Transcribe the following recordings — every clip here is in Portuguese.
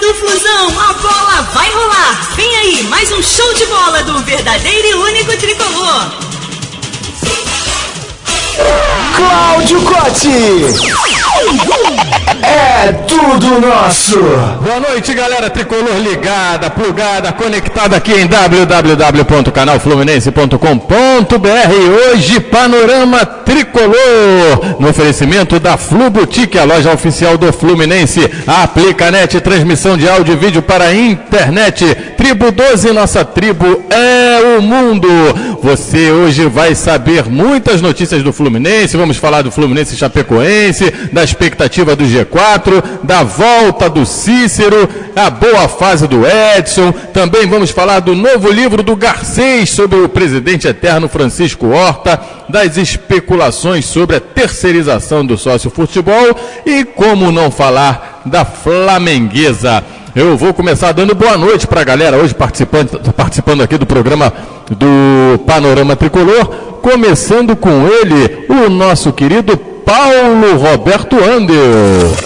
no Flusão, a bola vai rolar. Vem aí, mais um show de bola do verdadeiro e único tricolor. Cláudio Cotti. É tudo nosso. Boa noite, galera tricolor ligada, plugada, conectada aqui em www.canalfluminense.com.br. Hoje, Panorama Tricolor, no oferecimento da Flu Boutique, a loja oficial do Fluminense. Aplicanet, transmissão de áudio e vídeo para a internet. Tribo 12, nossa tribo é o mundo. Você hoje vai saber muitas notícias do Fluminense. Vamos falar do Fluminense Chapecoense, da expectativa do G4, da volta do Cícero, a boa fase do Edson. Também vamos falar do novo livro do Garcês sobre o presidente eterno Francisco Horta, das especulações sobre a terceirização do sócio futebol e como não falar da flamenguesa. Eu vou começar dando boa noite para a galera hoje participando aqui do programa do Panorama Tricolor, começando com ele, o nosso querido Paulo Roberto Andel.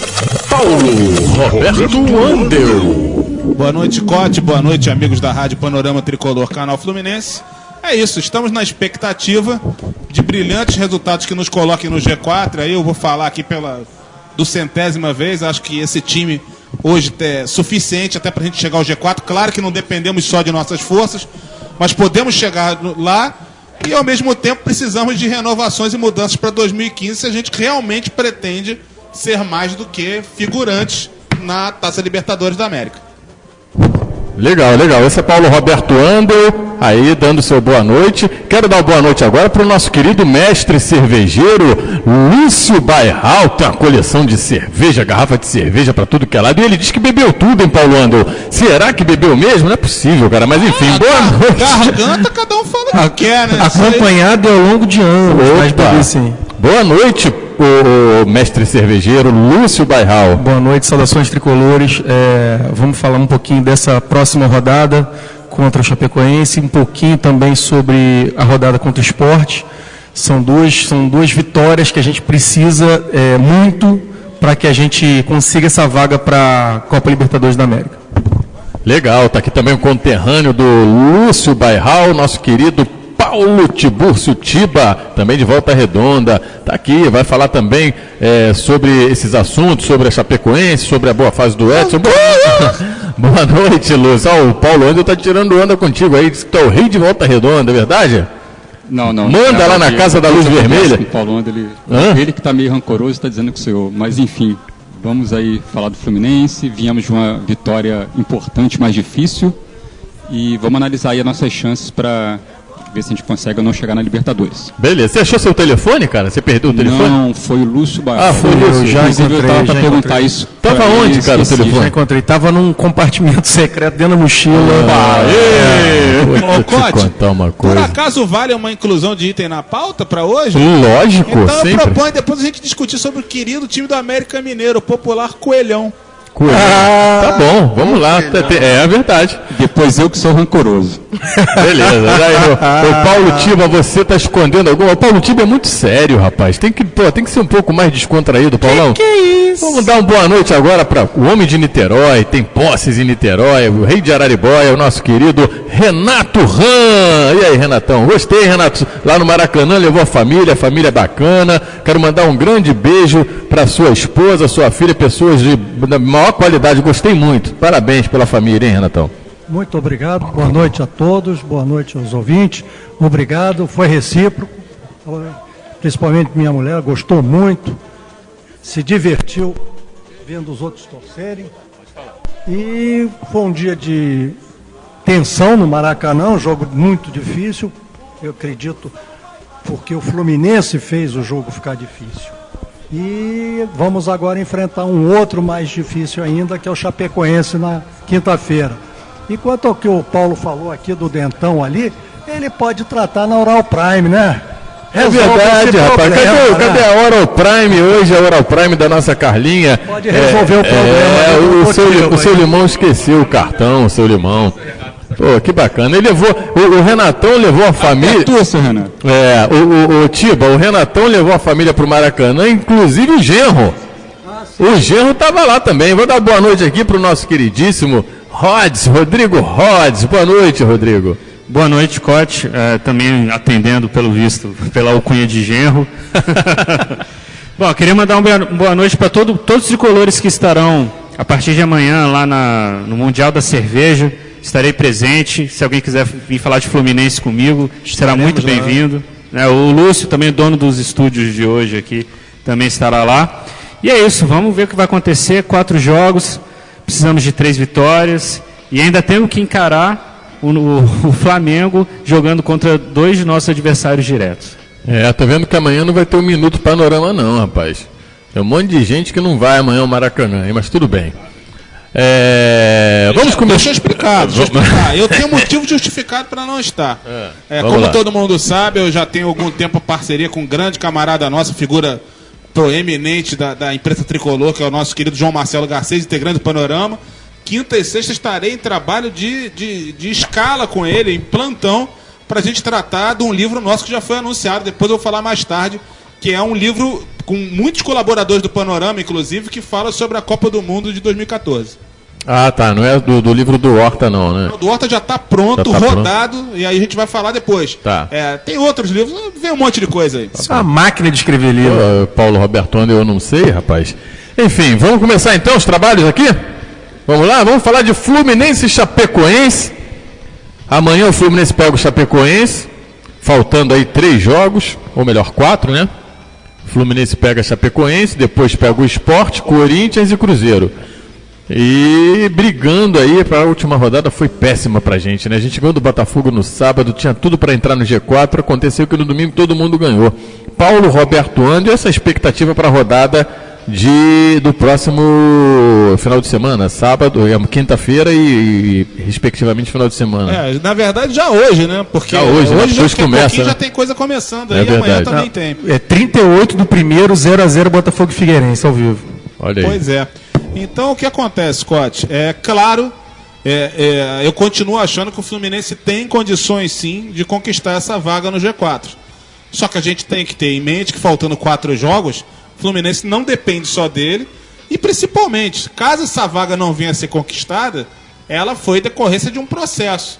Boa noite, Cote. Boa noite, amigos da Rádio Panorama Tricolor, Canal Fluminense. É isso, estamos na expectativa de brilhantes resultados que nos coloquem no G4. Aí eu vou falar aqui do 100ª vez. Acho que esse time hoje é suficiente até para a gente chegar ao G4. Claro que não dependemos só de nossas forças, mas podemos chegar lá e, ao mesmo tempo, precisamos de renovações e mudanças para 2015 se a gente realmente pretende ser mais do que figurantes na Taça Libertadores da América. Legal, legal. Esse é Paulo Roberto Andel, aí dando seu boa noite. Quero dar uma boa noite agora para o nosso querido mestre cervejeiro, Lúcio Bairral. Tem uma coleção de cerveja, garrafa de cerveja para tudo que é lado. E ele diz que bebeu tudo, hein, Paulo Andel? Será que bebeu mesmo? Não é possível, cara. Mas enfim, boa noite. Garganta, cada um fala o que quer, né? Acompanhado ao longo de anos. Opa. Sim. Boa noite, o mestre cervejeiro Lúcio Bairral. Boa noite, saudações tricolores. Vamos falar um pouquinho dessa próxima rodada contra o Chapecoense, um pouquinho também sobre a rodada contra o Sport. São duas vitórias que a gente precisa muito para que a gente consiga essa vaga para a Copa Libertadores da América. Legal, está aqui também o conterrâneo do Lúcio Bairral, nosso querido Paulo Tibúrcio Tiba, também de Volta Redonda, está aqui, vai falar também sobre esses assuntos, sobre a Chapecoense, sobre a boa fase do Edson. Boa noite, Lúcio. O Paulo Andel está tirando onda contigo aí, diz que tu é o rei de Volta Redonda, é verdade? Não. Manda lá na Casa da Luz Vermelha. O Paulo Andel, ele que está meio rancoroso, está dizendo que sou eu, mas enfim, vamos aí falar do Fluminense, viemos de uma vitória importante, mais difícil, e vamos analisar aí as nossas chances para ver se a gente consegue ou não chegar na Libertadores. Beleza. Você achou seu telefone, cara? Você perdeu o telefone? Não, foi o Lúcio Bairral. Ah, foi o Lúcio. Já encontrei, eu tava para perguntar isso. Tava onde, cara, o telefone? Já encontrei. Tava num compartimento secreto dentro da mochila. Ô, Cote, contar uma coisa. por acaso vale uma inclusão de item na pauta para hoje? Lógico, então eu sempre. proponho depois a gente discutir sobre o querido time do América Mineiro, o popular Coelhão. Tá bom, vamos lá. É verdade. Depois eu que sou rancoroso. Beleza. O Paulo Tiba, você tá escondendo alguma? O Paulo Tiba é muito sério, rapaz. Tem que ser um pouco mais descontraído, Paulão. Que é isso? Vamos dar uma boa noite agora para o homem de Niterói, tem posses em Niterói, o rei de Araribóia, o nosso querido Renato Ram. E aí, Renatão? Gostei, Renato. Lá no Maracanã levou a família bacana. Quero mandar um grande beijo para sua esposa, sua filha, pessoas da maior qualidade. Gostei muito. Parabéns pela família, hein, Renatão? Muito obrigado. Boa noite a todos. Boa noite aos ouvintes. Obrigado. Foi recíproco. Principalmente minha mulher gostou muito. Se divertiu vendo os outros torcerem. E foi um dia de tensão no Maracanã, um jogo muito difícil. Eu acredito porque o Fluminense fez o jogo ficar difícil. E vamos agora enfrentar um outro mais difícil ainda, que é o Chapecoense na quinta-feira. E quanto ao que o Paulo falou aqui do Dentão ali, ele pode tratar na Oral Prime, né? É verdade, rapaz. Cadê a Oral Prime hoje? A Oral Prime da nossa Carlinha. Pode resolver o problema. O seu Limão esqueceu o cartão, o seu Limão. Pô, que bacana. Ele levou, o Renatão levou a família. É tua, seu Renato. O Tiba, o Renatão levou a família pro Maracanã, inclusive o genro. O Genro estava lá também. Vou dar boa noite aqui para o nosso queridíssimo Rodrigo Rods. Boa noite, Rodrigo. Boa noite, Cote. Também atendendo, pelo visto, pela alcunha de genro. Bom, eu queria mandar uma boa noite para todos os tricolores que estarão a partir de amanhã lá no Mundial da Cerveja. Estarei presente. Se alguém quiser vir falar de Fluminense comigo, será muito bem-vindo. O Lúcio, também dono dos estúdios de hoje aqui, também estará lá. E é isso, vamos ver o que vai acontecer. 4 jogos, precisamos de 3 vitórias e ainda temos que encarar o Flamengo jogando contra 2 de nossos adversários diretos. Tô vendo que amanhã não vai ter um Minuto Panorama não, rapaz. Tem um monte de gente que não vai amanhã ao Maracanã, mas tudo bem. Vamos começar. Deixa eu explicar. Eu tenho motivo justificado para não estar. Como todo mundo sabe, eu já tenho algum tempo parceria com um grande camarada nosso, figura proeminente da imprensa tricolor, que é o nosso querido João Marcelo Garcês, integrante do Panorama. Quinta e sexta estarei em trabalho de escala com ele, em plantão, para a gente tratar de um livro nosso que já foi anunciado, depois eu vou falar mais tarde, que é um livro com muitos colaboradores do Panorama, inclusive, que fala sobre a Copa do Mundo de 2014. Ah, tá, não é do livro do Horta não, né? O do Horta já está pronto, rodado, e aí a gente vai falar depois. Tá. Tem outros livros, vem um monte de coisa aí. Isso é uma máquina de escrever livro. Paulo Roberto, eu não sei, rapaz. Enfim, vamos começar então os trabalhos aqui? Vamos lá, vamos falar de Fluminense e Chapecoense. Amanhã o Fluminense pega o Chapecoense, faltando aí 3 jogos, ou melhor, 4, né? O Fluminense pega a Chapecoense, depois pega o Sport, Corinthians e Cruzeiro. E brigando aí para a última rodada foi péssima pra gente, né? A gente ganhou do Botafogo no sábado, tinha tudo para entrar no G4, aconteceu que no domingo todo mundo ganhou. Paulo Roberto Andi, essa expectativa para a rodada do próximo final de semana, sábado, quinta-feira e respectivamente final de semana. Na verdade já hoje, né? Porque já hoje já começa, né? Já tem coisa começando aí, amanhã também tem. 38 do primeiro, 0-0 Botafogo e Figueirense ao vivo. Olha aí. Pois é. Então o que acontece, Scott? Claro, eu continuo achando que o Fluminense tem condições sim de conquistar essa vaga no G4. Só que a gente tem que ter em mente que faltando 4 jogos, o Fluminense não depende só dele e principalmente, caso essa vaga não venha a ser conquistada, ela foi decorrência de um processo.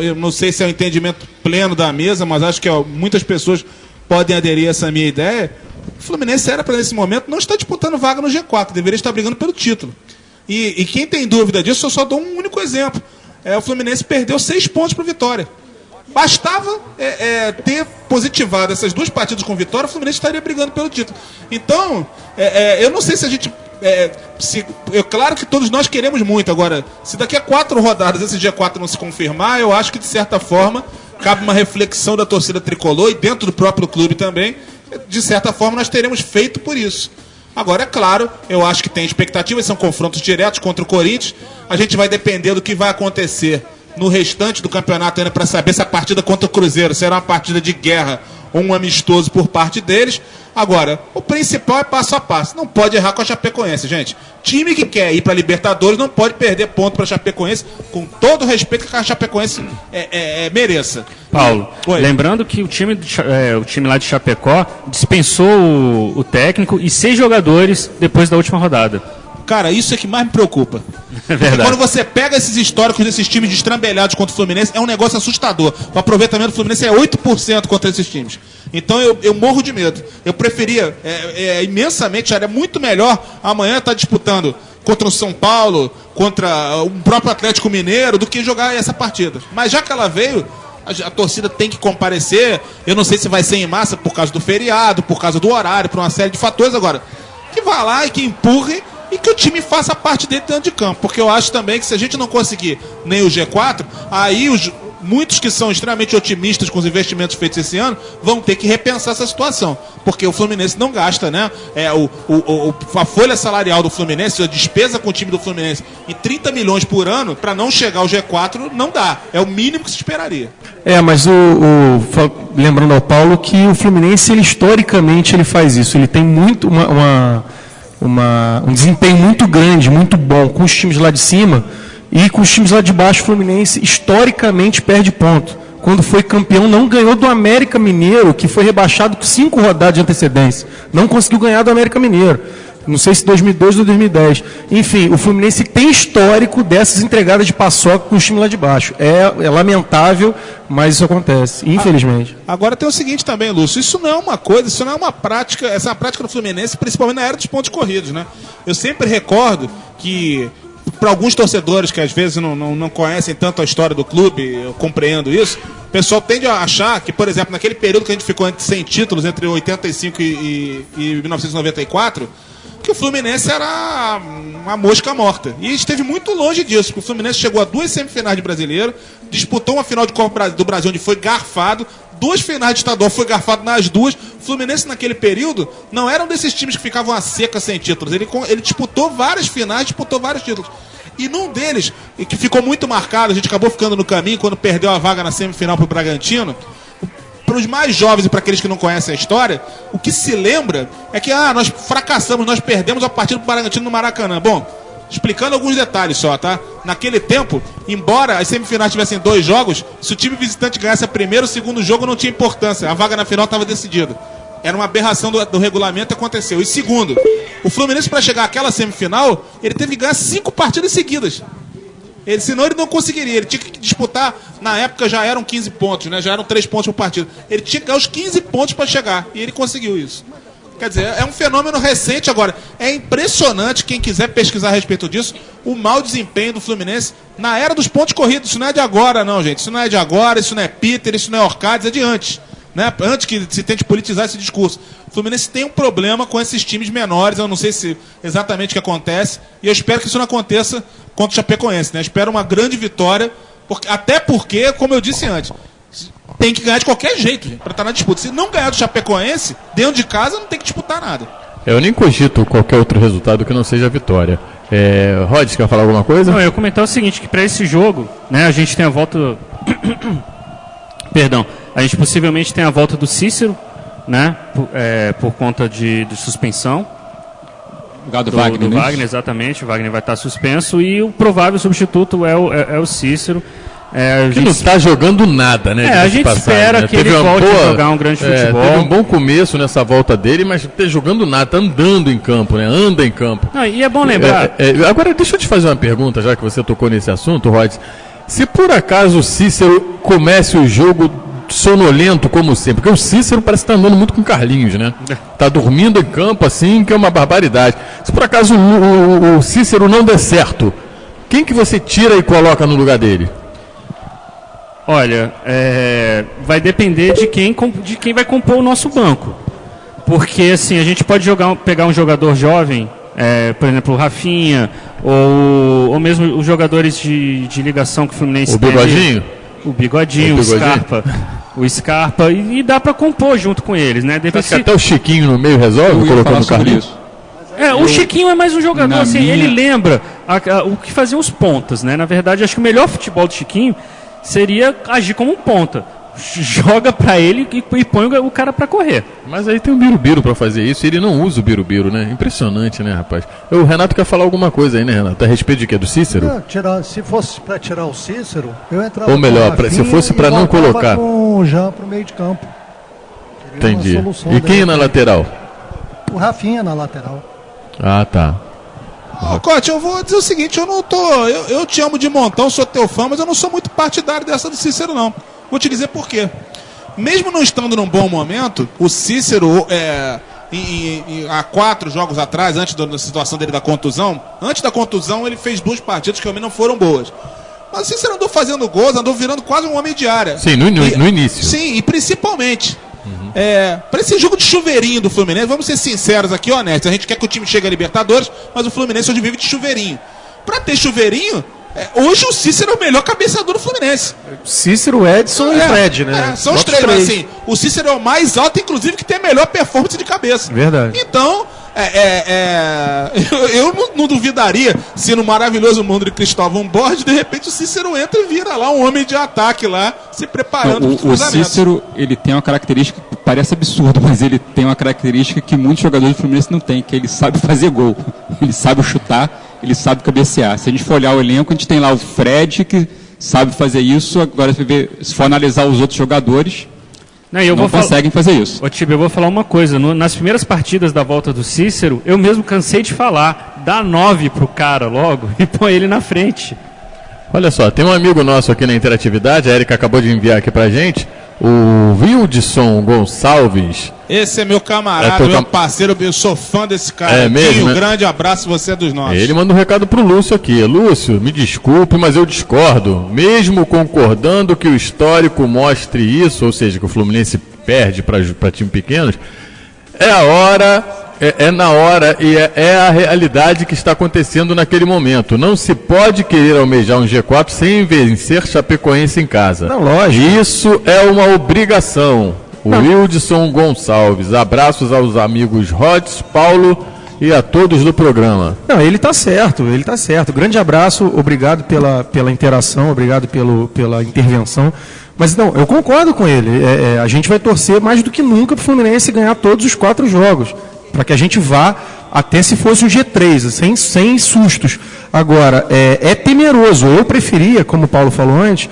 Eu não sei se é o entendimento pleno da mesa, mas acho que muitas pessoas podem aderir a essa minha ideia. O Fluminense era para nesse momento não estar disputando vaga no G4, deveria estar brigando pelo título. E quem tem dúvida disso, eu só dou um único exemplo. O Fluminense perdeu 6 pontos para o Vitória. Bastava ter positivado essas 2 partidas com vitória, o Fluminense estaria brigando pelo título. Então, eu não sei se a gente... claro que todos nós queremos muito. Agora, se daqui a 4 rodadas esse G4 não se confirmar, eu acho que, de certa forma, cabe uma reflexão da torcida tricolor e dentro do próprio clube também. De certa forma, nós teremos feito por isso. Agora, é claro, eu acho que tem expectativas, são confrontos diretos contra o Corinthians. A gente vai depender do que vai acontecer no restante do campeonato ainda para saber se a partida contra o Cruzeiro será uma partida de guerra ou um amistoso por parte deles. Agora, o principal é passo a passo. Não pode errar com a Chapecoense, gente. Time que quer ir para a Libertadores não pode perder ponto para a Chapecoense, com todo o respeito que a Chapecoense mereça. Paulo, lembrando que o time lá de Chapecó dispensou o técnico e 6 jogadores depois da última rodada. Cara, isso é que mais me preocupa. É verdade. Quando você pega esses históricos desses times destrambelhados contra o Fluminense, é um negócio assustador. O aproveitamento do Fluminense é 8% contra esses times. Então eu morro de medo. Eu preferia imensamente, era muito melhor amanhã estar disputando contra o São Paulo, contra o próprio Atlético Mineiro, do que jogar essa partida. Mas já que ela veio, a torcida tem que comparecer. Eu não sei se vai ser em massa por causa do feriado, por causa do horário, por uma série de fatores. Agora, que vá lá e que empurre e que o time faça a parte dele dentro de campo. Porque eu acho também que se a gente não conseguir nem o G4, aí muitos que são extremamente otimistas com os investimentos feitos esse ano vão ter que repensar essa situação. Porque o Fluminense não gasta, né? A folha salarial do Fluminense, a despesa com o time do Fluminense em 30 milhões por ano, para não chegar ao G4, não dá. É o mínimo que se esperaria. Mas lembrando ao Paulo que o Fluminense, historicamente, ele faz isso. Ele tem muito um desempenho muito grande, muito bom com os times lá de cima, e com os times lá de baixo o Fluminense historicamente perde ponto. quando foi campeão, não ganhou do América Mineiro, que foi rebaixado com 5 rodadas de antecedência. Não conseguiu ganhar do América Mineiro. Não sei se 2002 ou 2010. Enfim, o Fluminense tem histórico dessas entregadas de paçoca com o time lá de baixo. É lamentável, mas isso acontece, infelizmente. Agora tem o seguinte também, Lúcio, isso não é uma coisa, isso não é uma prática, essa é uma prática do Fluminense, principalmente na era dos pontos corridos, né? Eu sempre recordo que, para alguns torcedores que às vezes não conhecem tanto a história do clube, eu compreendo isso, o pessoal tende a achar que, por exemplo, naquele período que a gente ficou sem títulos, entre 85 e 1994, que o Fluminense era uma mosca morta. E esteve muito longe disso, porque o Fluminense chegou a 2 semifinais de Brasileiro, disputou uma final de Copa do Brasil onde foi garfado, 2 finais de estadual, foi garfado nas 2. O Fluminense naquele período não era um desses times que ficavam a seca sem títulos. Ele disputou várias finais, disputou vários títulos. E num deles, que ficou muito marcado, a gente acabou ficando no caminho quando perdeu a vaga na semifinal para o Bragantino. Para os mais jovens e para aqueles que não conhecem a história, o que se lembra é que nós fracassamos, nós perdemos a partida do Bragantino no Maracanã. Bom, explicando alguns detalhes só, tá? Naquele tempo, embora as semifinais tivessem 2 jogos, se o time visitante ganhasse o primeiro, o segundo jogo não tinha importância. A vaga na final estava decidida. Era uma aberração do regulamento e aconteceu. E segundo, o Fluminense, para chegar àquela semifinal, ele teve que ganhar 5 partidas seguidas. Senão ele não conseguiria. Ele tinha que disputar, na época já eram 15 pontos, né? Já eram 3 pontos por partida. Ele tinha que ganhar os 15 pontos para chegar. E ele conseguiu isso. Quer dizer, é um fenômeno recente agora. É impressionante, quem quiser pesquisar a respeito disso, o mau desempenho do Fluminense na era dos pontos corridos. Isso não é de agora, não, gente. Isso não é de agora, isso não é Peter, isso não é Orcades, é de antes. Né? Antes que se tente politizar esse discurso. O Fluminense tem um problema com esses times menores, eu não sei se exatamente o que acontece, e eu espero que isso não aconteça contra o Chapecoense, né? Eu espero uma grande vitória, até porque, como eu disse antes, tem que ganhar de qualquer jeito, para estar na disputa. Se não ganhar do Chapecoense, dentro de casa não tem que disputar nada. Eu nem cogito qualquer outro resultado que não seja a vitória. Rod, quer falar alguma coisa? Não, eu ia comentar o seguinte, que para esse jogo, né, a gente tem a volta... Perdão, a gente possivelmente tem a volta do Cícero, né, por conta de suspensão. Do Wagner, né? Wagner, exatamente, o Wagner vai estar suspenso e o provável substituto é o Cícero. Que não está jogando nada, né? A gente espera que ele volte a jogar um grande futebol. Teve um bom começo nessa volta dele, mas não está jogando nada, está andando em campo, né? Anda em campo. Não, e é bom lembrar... Agora, deixa eu te fazer uma pergunta, já que você tocou nesse assunto, Rod. Se por acaso o Cícero comece o jogo sonolento como sempre, porque o Cícero parece que está andando muito com o Carlinhos, né? Está dormindo em campo assim, que é uma barbaridade. Se por acaso o Cícero não der certo, quem que você tira e coloca no lugar dele? Olha, vai depender de quem vai compor o nosso banco. Porque assim, a gente pode pegar um jogador jovem, por exemplo, o Rafinha, ou mesmo os jogadores de ligação que o Fluminense tem. O Bigodinho, o Scarpa, e dá para compor junto com eles, né? Acho que até o Chiquinho no meio resolve, colocando o Carlinhos. O Chiquinho é mais um jogador, assim, ele lembra o que faziam os pontas, né? Na verdade, acho que o melhor futebol do Chiquinho seria agir como um ponta. Joga pra ele e põe o cara pra correr. Mas aí tem o Birubiru pra fazer isso e ele não usa o Birubiru, né? Impressionante, né, rapaz? O Renato quer falar alguma coisa aí, né, Renato? A respeito de quê? Do Cícero? Se fosse pra tirar o Cícero, eu entrava. Ou melhor, se fosse pra não colocar. Com o Jean pro meio de campo. Entendi. E quem na lateral? O Rafinha na lateral. Ah, tá. Cote, eu vou dizer o seguinte, eu te amo de montão, sou teu fã, mas eu não sou muito partidário dessa do Cícero, não. Vou te dizer por quê. Mesmo não estando num bom momento, o Cícero, há 4 jogos atrás, antes da situação dele da contusão, ele fez 2 partidas que também não foram boas. Mas o Cícero andou fazendo gols, andou virando quase um homem de área. Sim, no início. Sim, e principalmente... para esse jogo de chuveirinho do Fluminense, vamos ser sinceros aqui, honestos, a gente quer que o time chegue a Libertadores, mas o Fluminense hoje vive de chuveirinho. Para ter chuveirinho, hoje o Cícero é o melhor cabeceador do Fluminense. Cícero, Edson e Fred, né? São os 3, mas assim, o Cícero é o mais alto, inclusive, que tem a melhor performance de cabeça. Verdade. Então, eu não duvidaria se no maravilhoso mundo de Cristóvão Borges, de repente o Cícero entra e vira lá um homem de ataque lá, se preparando. O Cícero, ele tem uma característica que parece absurdo, mas ele tem uma característica que muitos jogadores do Fluminense não têm, que ele sabe fazer gol. Ele sabe chutar, ele sabe cabecear. Se a gente for olhar o elenco, a gente tem lá o Fred, que sabe fazer isso. Agora, se for analisar os outros jogadores, não conseguem fazer isso. Ô, Tibe, eu vou falar uma coisa. Nas primeiras partidas da volta do Cícero, eu mesmo cansei de falar. Dá 9 pro cara logo e põe ele na frente. Olha só, tem um amigo nosso aqui na interatividade, a Erika acabou de enviar aqui pra gente, o Wildson Gonçalves. Esse é meu camarada, meu parceiro, eu sou fã desse cara. É mesmo, um grande abraço, você é dos nossos. Ele manda um recado pro Lúcio aqui. Lúcio, me desculpe, mas eu discordo. Mesmo concordando que o histórico mostre isso, ou seja, que o Fluminense perde para times pequenos, é a hora, na hora e é a realidade que está acontecendo naquele momento. Não se pode querer almejar um G4 sem vencer Chapecoense em casa. Não, lógico. Isso é uma obrigação. O Wildson Gonçalves. Abraços aos amigos Rods, Paulo e a todos do programa. Não, ele está certo. Grande abraço, obrigado pela interação, obrigado pela intervenção. Mas não, eu concordo com ele. A gente vai torcer mais do que nunca para o Fluminense ganhar todos os 4 jogos. Para que a gente vá até se fosse um G3, sem sustos. Agora, é temeroso. Eu preferia, como o Paulo falou antes,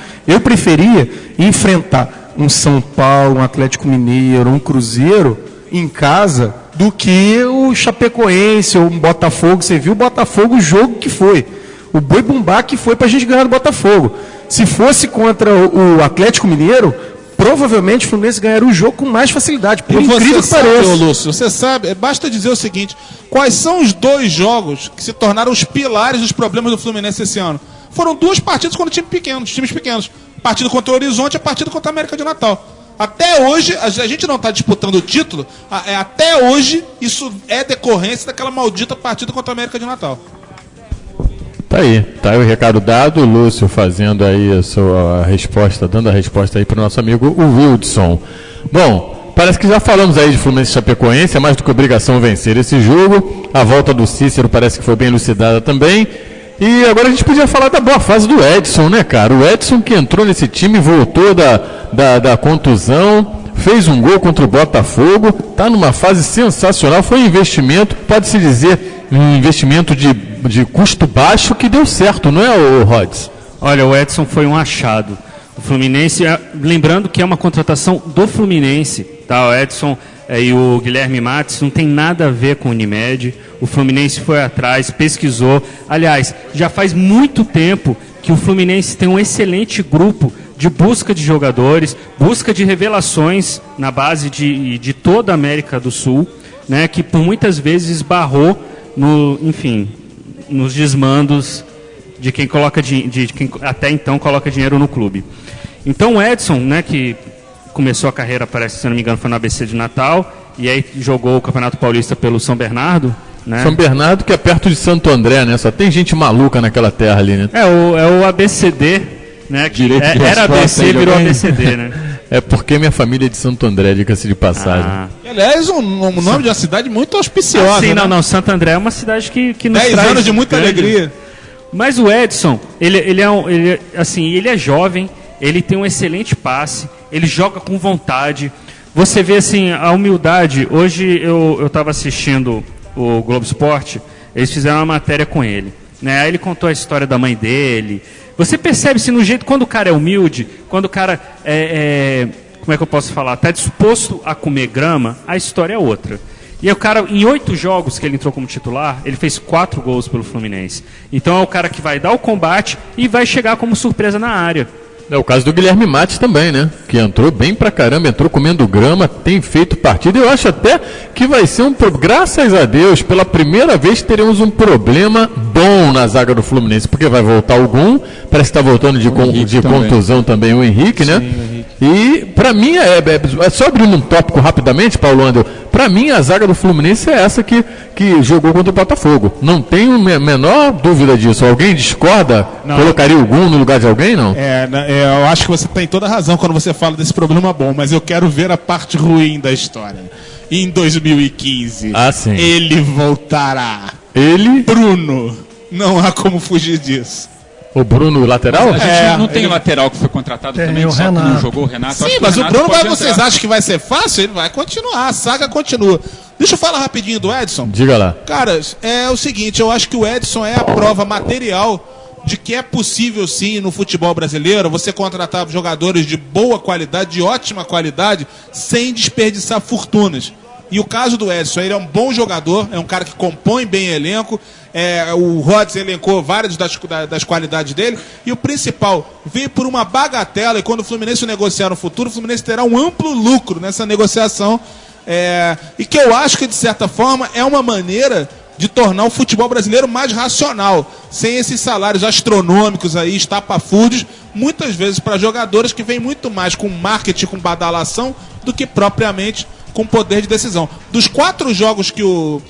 enfrentar um São Paulo, um Atlético Mineiro, um Cruzeiro em casa, do que o Chapecoense ou um Botafogo. Você viu o Botafogo, o jogo que foi. O boi bumbá que foi para a gente ganhar do Botafogo. Se fosse contra o Atlético Mineiro, provavelmente o Fluminense ganharia o jogo com mais facilidade, por incrível que pareça. Lúcio, você sabe, basta dizer o seguinte, quais são os 2 jogos que se tornaram os pilares dos problemas do Fluminense esse ano? Foram 2 partidas contra times pequenos. Partida contra o Horizonte e a partida contra a América de Natal. Até hoje, a gente não está disputando o título, até hoje isso é decorrência daquela maldita partida contra a América de Natal. Tá aí o recado dado, o Lúcio fazendo aí a sua resposta, dando a resposta aí para o nosso amigo, o Wildson. Bom, parece que já falamos aí de Fluminense e Chapecoense, é mais do que obrigação vencer esse jogo. A volta do Cícero parece que foi bem elucidada também. E agora a gente podia falar da boa fase do Edson, né, cara? O Edson que entrou nesse time, voltou da contusão, fez um gol contra o Botafogo, tá numa fase sensacional, foi um investimento, pode-se dizer, um investimento de custo baixo que deu certo, não é, Rods? Olha, o Edson foi um achado. O Fluminense, lembrando que é uma contratação do Fluminense, tá? O Edson e o Guilherme Matos não tem nada a ver com o Unimed. O Fluminense foi atrás, pesquisou. Aliás, já faz muito tempo que o Fluminense tem um excelente grupo de busca de jogadores, busca de revelações na base de toda a América do Sul, né, que por muitas vezes esbarrou nos desmandos de quem quem até então coloca dinheiro no clube. Então o Edson, né, que começou a carreira, parece, se não me engano, foi no ABC de Natal, e aí jogou o Campeonato Paulista pelo São Bernardo, né? São Bernardo, que é perto de Santo André, né? Só tem gente maluca naquela terra ali, né? É o ABCD, né? Era ABC, virou ABCD, né? É porque minha família é de Santo André, diga-se de passagem. Aliás, um nome de uma cidade muito auspiciosa. Sim, né? não, Santo André é uma cidade que nos 10 traz anos de muita alegria. Mas o Edson, ele é jovem, ele tem um excelente passe, ele joga com vontade. Você vê assim a humildade. Hoje eu estava assistindo o Globo Esporte, eles fizeram uma matéria com ele, né? Aí ele contou a história da mãe dele. Você percebe se no jeito, quando o cara é humilde, quando o cara como é que eu posso falar, está disposto a comer grama, a história é outra. E o cara, em 8 jogos que ele entrou como titular, ele fez 4 gols pelo Fluminense. Então é o cara que vai dar o combate e vai chegar como surpresa na área. É o caso do Guilherme Matos também, né? Que entrou bem pra caramba, entrou comendo grama, tem feito partida. Eu acho até que vai ser graças a Deus, pela primeira vez teremos um problema bom na zaga do Fluminense, porque vai voltar algum, parece que está voltando de contusão também o Henrique, né? Sim, o Henrique. E pra mim, só abrindo um tópico rapidamente, Paulo Andel, pra mim a zaga do Fluminense é essa que jogou contra o Botafogo. Não tenho a menor dúvida disso. Alguém discorda? Não. Colocaria algum no lugar de alguém, não? Eu acho que você tem toda a razão quando você fala desse problema bom, mas eu quero ver a parte ruim da história. Em 2015, sim. Ele voltará. Ele? Bruno. Não há como fugir disso. O Bruno lateral? A gente não tem lateral que foi contratado também, só que não jogou o Renato. Sim, mas o Bruno vocês acham que vai ser fácil? Ele vai continuar, a saga continua. Deixa eu falar rapidinho do Edson. Diga lá. Cara, é o seguinte, eu acho que o Edson é a prova material de que é possível sim no futebol brasileiro você contratar jogadores de boa qualidade, de ótima qualidade, sem desperdiçar fortunas. E o caso do Edson, ele é um bom jogador, é um cara que compõe bem elenco, o Rods elencou várias das qualidades dele, e o principal, veio por uma bagatela, e quando o Fluminense negociar no futuro, o Fluminense terá um amplo lucro nessa negociação, e que eu acho que, de certa forma, é uma maneira de tornar o futebol brasileiro mais racional, sem esses salários astronômicos aí, estapafúrdios, muitas vezes para jogadores que vêm muito mais com marketing, com badalação, do que propriamente com poder de decisão. Dos 4 jogos que o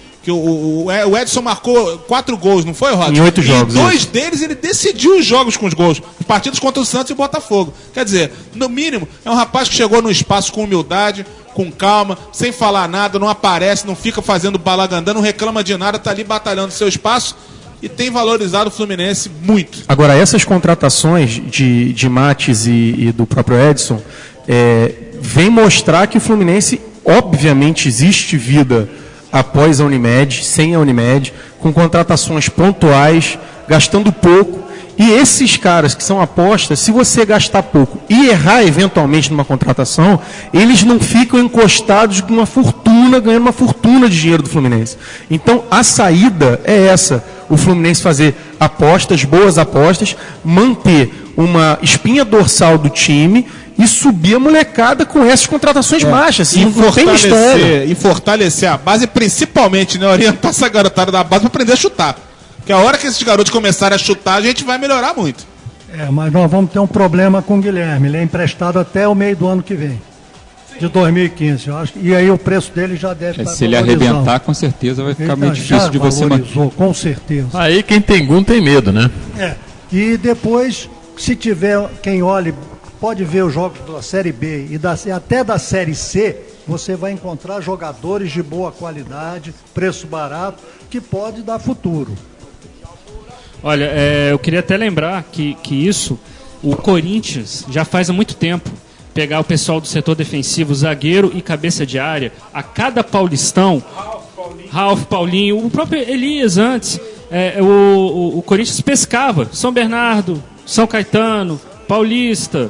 Edson marcou 4 gols, não foi, Rod? Em 8 jogos. Em 2 deles ele decidiu os jogos com os gols. Partidas contra o Santos e o Botafogo. Quer dizer, no mínimo, é um rapaz que chegou no espaço com humildade, com calma, sem falar nada, não aparece, não fica fazendo balagandã, não reclama de nada, tá ali batalhando seu espaço e tem valorizado o Fluminense muito. Agora, essas contratações de Mates e do próprio Edson vem mostrar que o Fluminense, obviamente, existe vida após a Unimed, sem a Unimed, com contratações pontuais, gastando pouco. E esses caras que são apostas, se você gastar pouco e errar eventualmente numa contratação, eles não ficam encostados com uma fortuna, ganhando uma fortuna de dinheiro do Fluminense. Então, a saída é essa. O Fluminense fazer apostas, boas apostas, manter uma espinha dorsal do time e subir a molecada com essas contratações baixas. Assim, não tem mistério. E fortalecer a base, principalmente, né? Orientar essa garotada da base para aprender a chutar. Porque a hora que esses garotos começarem a chutar, a gente vai melhorar muito. Mas nós vamos ter um problema com o Guilherme. Ele é emprestado até o meio do ano que vem, de 2015, eu acho. E aí o preço dele já deve estar se ele arrebentar, com certeza vai ficar muito difícil de você manter. Com certeza. Aí quem tem gum tem medo, né? E depois, se tiver quem olhe, pode ver os jogos da Série B e até da Série C, você vai encontrar jogadores de boa qualidade, preço barato, que pode dar futuro. Olha, eu queria até lembrar que isso, o Corinthians já faz há muito tempo, pegar o pessoal do setor defensivo, zagueiro e cabeça de área, a cada Paulistão, Ralf, Paulinho, o próprio Elias antes, o Corinthians pescava São Bernardo, São Caetano, Paulista,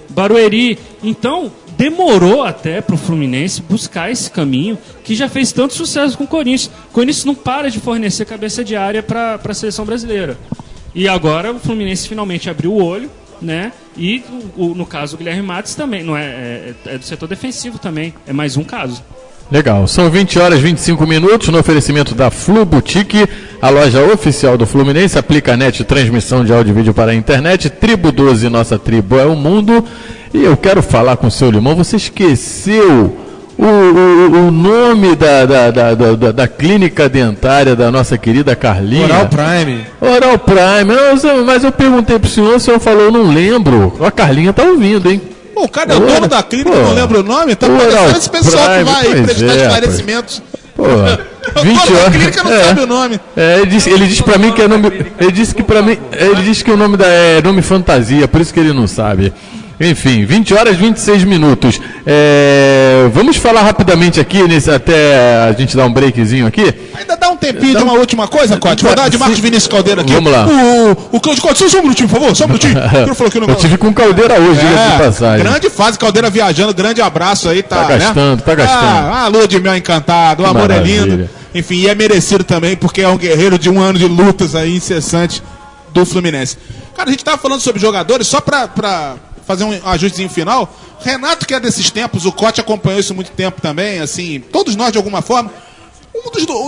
Barueri. Então, demorou até para o Fluminense buscar esse caminho que já fez tanto sucesso com o Corinthians. O Corinthians não para de fornecer cabeça de área para a seleção brasileira. E agora o Fluminense finalmente abriu o olho, né? E no caso o Guilherme Mates também, não é do setor defensivo também, é mais um caso. Legal, são 20 horas e 25 minutos no oferecimento da Flu Boutique, a loja oficial do Fluminense, aplica net, transmissão de áudio e vídeo para a internet, Tribo 12, nossa tribo é o mundo. E eu quero falar com o seu Limão, você esqueceu o nome da clínica dentária da nossa querida Carlinha? Oral Prime. Oral Prime, mas eu perguntei pro senhor, o senhor falou, eu não lembro. A Carlinha tá ouvindo, hein? Pô, o cara é o dono da clínica, não lembra o nome? Tá parecendo esse pessoal que vai aí prestar esclarecimentos. Pô, 20 horas. A clínica não sabe o nome. Ele disse pra mim que é nome. Ele disse que para mim. Ele disse que o nome é nome fantasia, por isso que ele não sabe. Enfim, 20 horas e 26 minutos. Vamos falar rapidamente aqui, até a gente dar um breakzinho aqui. Ainda dá um tempinho de uma última coisa, Cote. Vou dar de Marcos Vinícius Caldeira aqui. Vamos lá. O Cláudio Cote, só um minutinho, por favor, só um minutinho. Eu tive com Caldeira hoje, diga de passagem. Grande fase, Caldeira viajando, grande abraço aí. Tá gastando. A lua de mel encantado, o amor é lindo. Enfim, e é merecido também, porque é um guerreiro de um ano de lutas aí incessante do Fluminense. Cara, a gente tava falando sobre jogadores, só pra fazer um ajustezinho final. Renato, que é desses tempos, o Cote acompanhou isso há muito tempo também, assim, todos nós de alguma forma.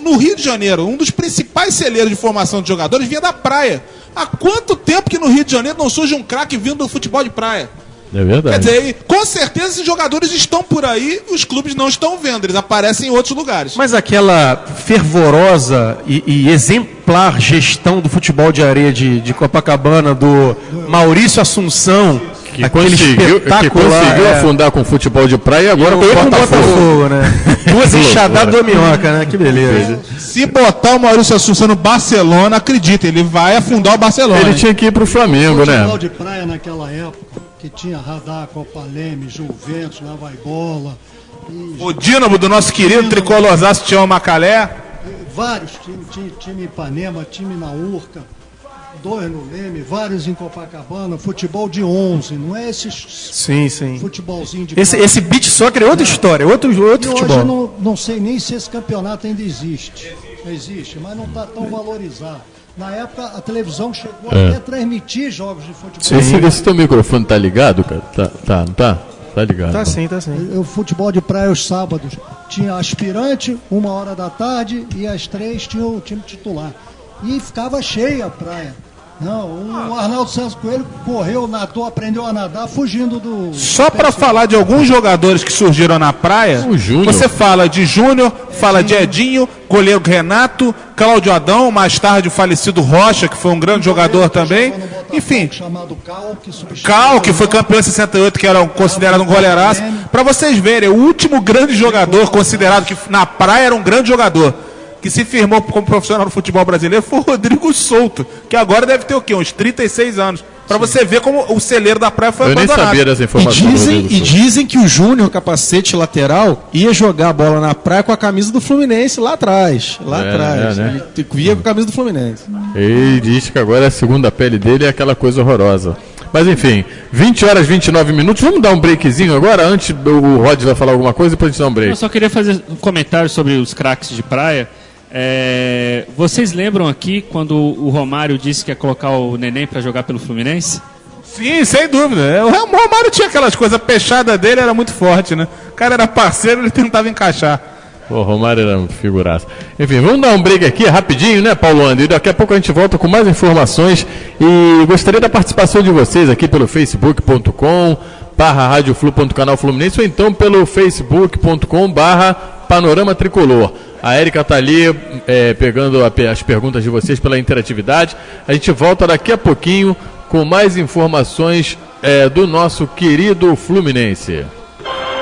No Rio de Janeiro, um dos principais celeiros de formação de jogadores vinha da praia. Há quanto tempo que no Rio de Janeiro não surge um craque vindo do futebol de praia? É verdade. Quer dizer, com certeza esses jogadores estão por aí, os clubes não estão vendo, eles aparecem em outros lugares. Mas aquela fervorosa e exemplar gestão do futebol de areia de Copacabana, do Maurício Assunção, que conseguiu afundar com futebol de praia e agora com o Botafogo, né? Duas enxadadas do minhoca, né? Que beleza. Se botar o Maurício Assunção no Barcelona, acredita, ele vai afundar o Barcelona. Ele tinha que ir pro Flamengo, né? Futebol de praia naquela época, que tinha Radar, Copaleme, Juventus, lá vai bola. O Dínamo do nosso querido Tricolorzaço Tião Macalé. Vários times, time Ipanema, time na Urca. 2 no Leme, vários em Copacabana, futebol de 11, não é esse Sim. futebolzinho de... Esse beach soccer é outra história, outro e futebol. hoje não sei nem se esse campeonato ainda existe. Existe, mas não está tão valorizado. Na época, a televisão chegou até a transmitir jogos de futebol. Esse teu microfone tá ligado, cara? Não tá? Tá ligado. Tá sim. O futebol de praia aos sábados tinha aspirante, 1h da tarde, e às 3 tinha o time titular. E ficava cheia a praia. Não, o Arnaldo Santos Coelho correu, nadou, aprendeu a nadar, fugindo do... Só para falar de alguns jogadores que surgiram na praia, você fala de Júnior, fala de Edinho, goleiro Renato, Cláudio Adão, mais tarde o falecido Rocha, que foi um grande jogador também. Enfim, Cal, que foi campeão em 68, que era considerado um goleiraço. Para vocês verem, o último grande jogador considerado que na praia era um grande jogador, que se firmou como profissional no futebol brasileiro, foi o Rodrigo Souto, que agora deve ter o quê? Uns 36 anos. Pra você ver como o celeiro da praia foi abandonado. Eu nem sabia dessa informação. E dizem que o Júnior, capacete lateral, ia jogar a bola na praia com a camisa do Fluminense lá atrás. Né? Ele via com a camisa do Fluminense. Ele diz que agora a segunda pele dele é aquela coisa horrorosa. Mas enfim, 20 horas e 29 minutos. Vamos dar um breakzinho agora? Antes o Rod vai falar alguma coisa, depois a gente dá um break. Eu só queria fazer um comentário sobre os craques de praia. Vocês lembram aqui quando o Romário disse que ia colocar o Neném para jogar pelo Fluminense? Sim, sem dúvida. O Romário tinha aquelas coisas, a peixada dele era muito forte, né? O cara era parceiro, ele tentava encaixar. O Romário era um figuraço. Enfim, vamos dar um break aqui rapidinho, né, Paulo André? E daqui a pouco a gente volta com mais informações. E gostaria da participação de vocês aqui pelo facebook.com/radioflu.canal Fluminense ou então pelo facebook.com/Panorama Tricolor. A Érica está ali pegando as perguntas de vocês pela interatividade. A gente volta daqui a pouquinho com mais informações do nosso querido Fluminense.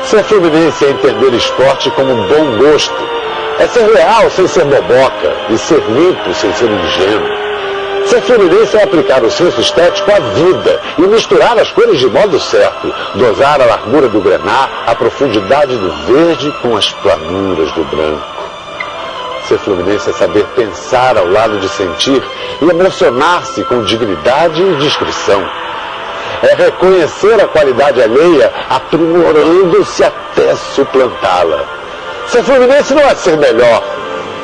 Ser fluminense é entender esporte como um bom gosto. É ser real sem ser boboca e ser limpo sem ser ingênuo. Ser fluminense é aplicar o senso estético à vida e misturar as cores de modo certo. Dosar a largura do grená, a profundidade do verde com as planuras do branco. Ser fluminense é saber pensar ao lado de sentir e emocionar-se com dignidade e discrição. É reconhecer a qualidade alheia, aprimorando-se até suplantá-la. Ser fluminense não é ser melhor,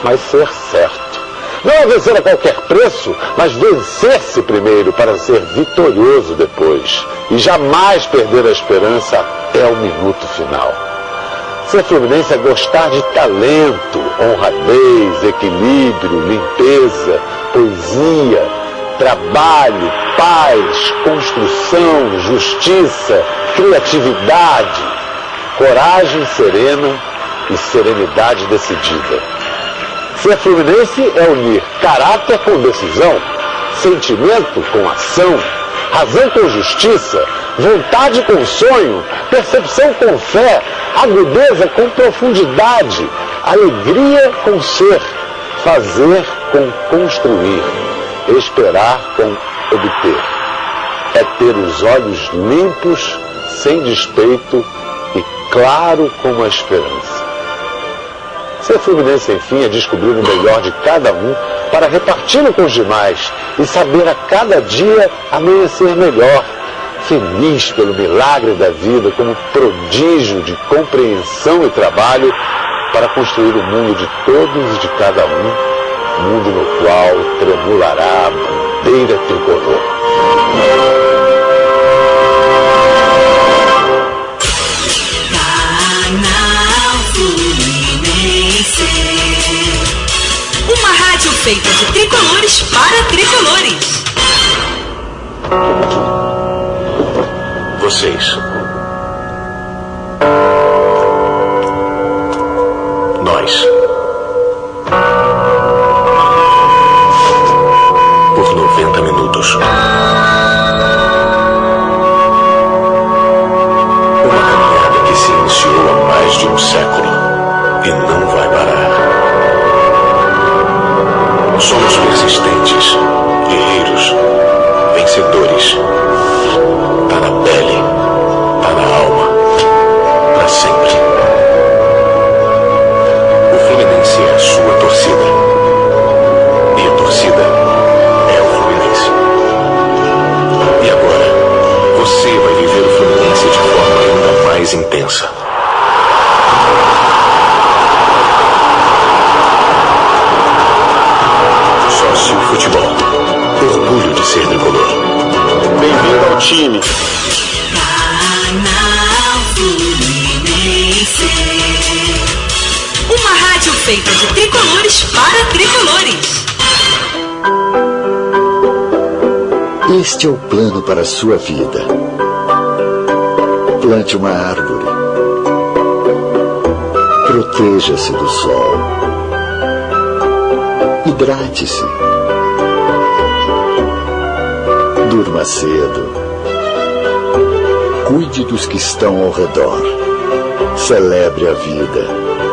mas ser certo. Não é vencer a qualquer preço, mas vencer-se primeiro para ser vitorioso depois. E jamais perder a esperança até o minuto final. Ser fluminense é gostar de talento, honradez, equilíbrio, limpeza, poesia, trabalho, paz, construção, justiça, criatividade, coragem serena e serenidade decidida. Ser fluminense é unir caráter com decisão, sentimento com ação, razão com justiça, vontade com sonho, percepção com fé, agudeza com profundidade, alegria com ser, fazer com construir, esperar com obter. É ter os olhos limpos, sem despeito e claro como a esperança. Ser fluminense, enfim, é descobrir o melhor de cada um para reparti-lo com os demais e saber a cada dia amanhecer melhor, feliz pelo milagre da vida como prodígio de compreensão e trabalho para construir o mundo de todos e de cada um, mundo no qual tremulará a bandeira tricolor. Uma rádio feita de tricolores para tricolores. Vocês. Nós. Por 90 minutos. Uma caminhada que se iniciou há mais de um século e não vai parar. Somos persistentes, guerreiros, vencedores. Tá na pele, tá na alma, pra sempre. O Fluminense é a sua torcida. E a torcida é o Fluminense. time. Canal Fluminense. Uma rádio feita de tricolores para tricolores. Este é o plano para a sua vida. Plante uma árvore. Proteja-se do sol. Hidrate-se. Durma cedo. Cuide dos que estão ao redor. Celebre a vida.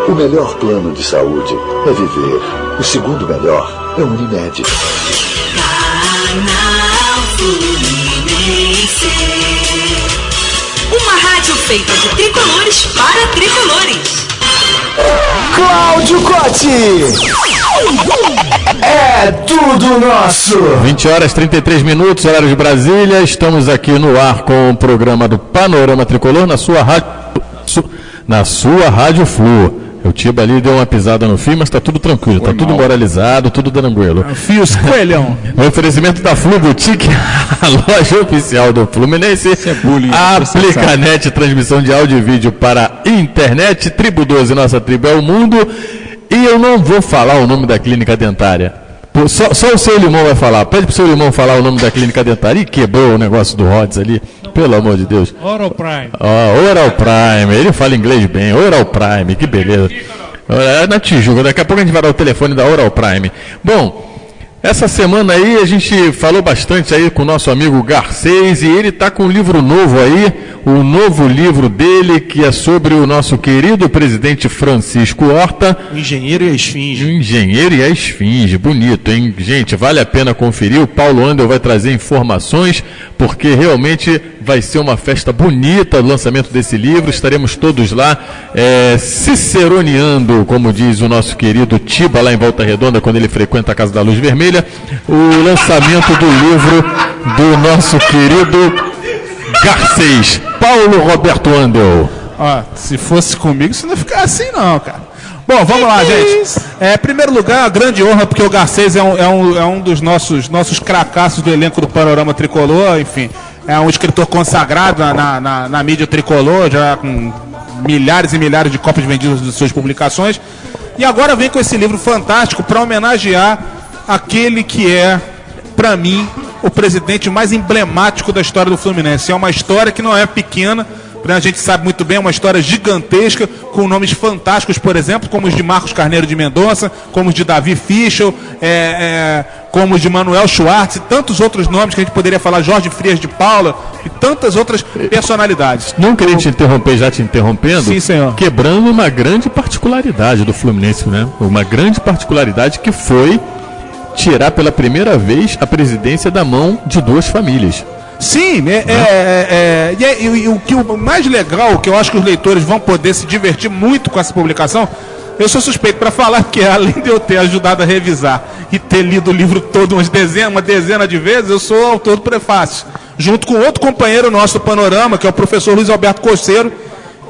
O melhor plano de saúde é viver. O segundo melhor é o Unimed. Canal Fluminense. Uma rádio feita de tricolores para tricolores. Cláudio Cotti. É tudo nosso. 20 horas 33 minutos, horário de Brasília. Estamos aqui no ar com o programa do Panorama Tricolor na sua rádio Flu. O Tiba ali deu uma pisada no fio, mas está tudo tranquilo, está tudo moralizado, tudo tranquilo. Fios, coelhão. O oferecimento da Flu Boutique, a loja oficial do Fluminense. Isso é bullying. Aplicanet, transmissão de áudio e vídeo para internet. Tribo 12, nossa tribo é o mundo. E eu não vou falar o nome da clínica dentária. Só o seu Limão vai falar. Pede pro seu Limão falar o nome da clínica dentária. Ih, quebrou o negócio do Rods ali. Pelo amor de Deus. Oral Prime. Oral Prime. Ele fala inglês bem. Oral Prime, que beleza. É na Tijuca. Daqui a pouco a gente vai dar o telefone da Oral Prime. Bom, essa semana aí a gente falou bastante aí com o nosso amigo Garcês e ele está com um livro novo aí, o novo livro dele que é sobre o nosso querido presidente Francisco Horta. O Engenheiro e a Esfinge. O Engenheiro e a Esfinge, bonito, hein? Gente, vale a pena conferir, o Paulo Andel vai trazer informações, porque realmente vai ser uma festa bonita o lançamento desse livro, estaremos todos lá ciceroneando, como diz o nosso querido Tiba lá em Volta Redonda, quando ele frequenta a Casa da Luz Vermelha, o lançamento do livro do nosso querido Garcês, Paulo Roberto Andel. Ó, se fosse comigo, isso não ia ficar assim não, cara. Bom, vamos lá, gente. Em primeiro lugar, uma grande honra, porque o Garcês é um dos nossos cracassos do elenco do Panorama Tricolor, enfim. É um escritor consagrado na mídia tricolor, já com milhares e milhares de cópias vendidas de suas publicações. E agora vem com esse livro fantástico para homenagear aquele que é, para mim, o presidente mais emblemático da história do Fluminense. É uma história que não é pequena, a gente sabe muito bem, é uma história gigantesca, com nomes fantásticos, por exemplo, como os de Marcos Carneiro de Mendonça, como os de Davi Fischel, como os de Manuel Schwartz, e tantos outros nomes que a gente poderia falar, Jorge Frias de Paula, e tantas outras personalidades. Não queria te interromper, já te interrompendo. Sim, senhor. Quebrando uma grande particularidade do Fluminense, né? Uma grande particularidade que foi tirar pela primeira vez a presidência da mão de duas famílias. Sim, e o mais legal, que eu acho que os leitores vão poder se divertir muito com essa publicação, eu sou suspeito para falar, porque além de eu ter ajudado a revisar e ter lido o livro todo uma dezena de vezes, eu sou autor do prefácio, junto com outro companheiro nosso do Panorama, que é o professor Luiz Alberto Coceiro,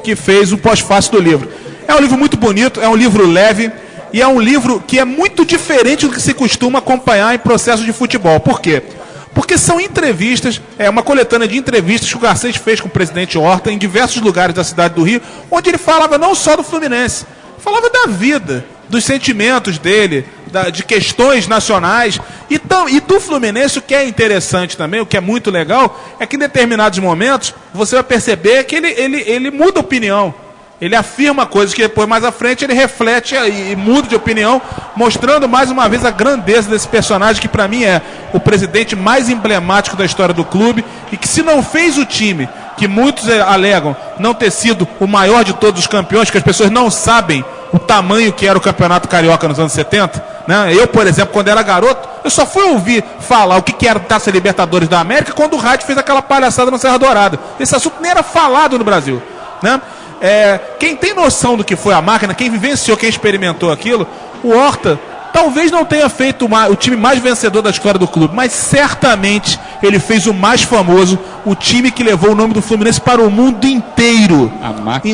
que fez o pós-fácio do livro. É um livro muito bonito, é um livro leve, e é um livro que é muito diferente do que se costuma acompanhar em processo de futebol. Por quê? Porque são entrevistas, uma coletânea de entrevistas que o Garcês fez com o presidente Horta em diversos lugares da cidade do Rio, onde ele falava não só do Fluminense, falava da vida, dos sentimentos dele, de questões nacionais e do Fluminense. O que é interessante também, o que é muito legal, é que em determinados momentos você vai perceber que ele muda a opinião. Ele afirma coisas que depois, mais à frente, ele reflete e muda de opinião, mostrando mais uma vez a grandeza desse personagem, que para mim é o presidente mais emblemático da história do clube, e que se não fez o time, que muitos alegam não ter sido o maior de todos os campeões, que as pessoas não sabem o tamanho que era o Campeonato Carioca nos anos 70, né? Eu, por exemplo, quando era garoto, eu só fui ouvir falar o que era Taça Libertadores da América quando o rádio fez aquela palhaçada no Serra Dourada. Esse assunto nem era falado no Brasil, né? Quem tem noção do que foi a máquina, quem vivenciou, quem experimentou aquilo, o Horta talvez não tenha feito o time mais vencedor da história do clube, mas certamente ele fez o mais famoso, o time que levou o nome do Fluminense para o mundo inteiro.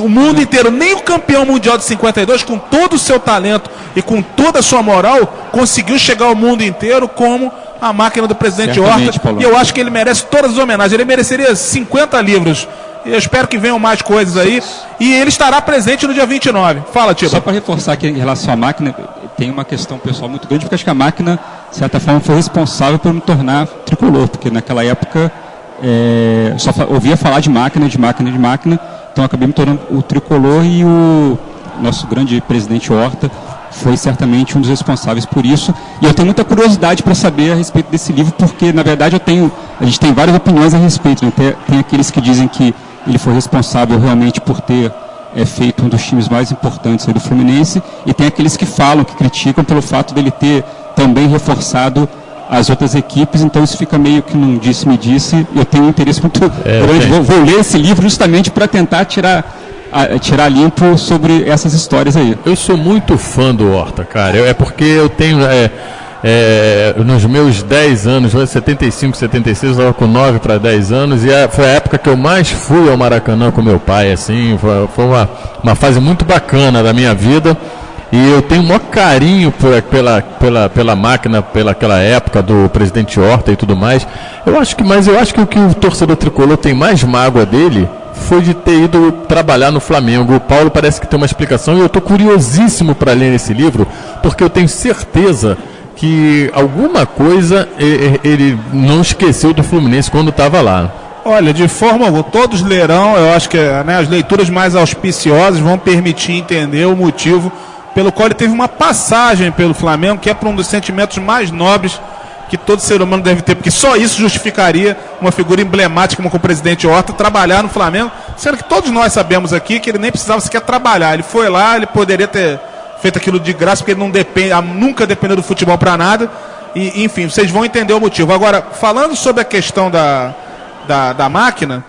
O mundo inteiro, nem o campeão mundial de 52, com todo o seu talento e com toda a sua moral, conseguiu chegar ao mundo inteiro como a máquina do presidente Certamente, Horta. Paulo. E eu acho que ele merece todas as homenagens. Ele mereceria 50 livros. Eu espero que venham mais coisas aí. E ele estará presente no dia 29. Fala, Tiba. Só para reforçar aqui em relação à máquina, tem uma questão pessoal muito grande, porque acho que a máquina, de certa forma, foi responsável por me tornar tricolor, porque naquela época só ouvia falar de máquina, então acabei me tornando o tricolor, e o nosso grande presidente Horta foi certamente um dos responsáveis por isso. E eu tenho muita curiosidade para saber a respeito desse livro, porque na verdade a gente tem várias opiniões a respeito, né? Tem aqueles que dizem que ele foi responsável realmente por ter feito um dos times mais importantes aí do Fluminense, e tem aqueles que falam, que criticam pelo fato dele ter também reforçado as outras equipes. Então isso fica meio que num disse-me-disse. Eu tenho um interesse muito grande, vou ler esse livro justamente para tentar tirar limpo sobre essas histórias aí. Eu sou muito fã do Horta, cara. É porque eu tenho... nos meus 10 anos, 75, 76, eu estava com 9 para 10 anos, e foi a época que eu mais fui ao Maracanã com meu pai, assim, foi uma fase muito bacana da minha vida, e eu tenho o maior carinho pela máquina, pelaquela época do presidente Horta e tudo mais. Eu acho que o que o torcedor tricolor tem mais mágoa dele foi de ter ido trabalhar no Flamengo. O Paulo parece que tem uma explicação, e eu estou curiosíssimo para ler esse livro, porque eu tenho certeza que alguma coisa ele não esqueceu do Fluminense quando estava lá. Olha, de forma alguma, todos lerão. Eu acho que as leituras mais auspiciosas vão permitir entender o motivo pelo qual ele teve uma passagem pelo Flamengo, que é por um dos sentimentos mais nobres que todo ser humano deve ter, porque só isso justificaria uma figura emblemática como o presidente Horta trabalhar no Flamengo, sendo que todos nós sabemos aqui que ele nem precisava sequer trabalhar. Ele foi lá, ele poderia ter feito aquilo de graça, porque ele nunca dependeu do futebol para nada. E, enfim, vocês vão entender o motivo. Agora, falando sobre a questão da máquina,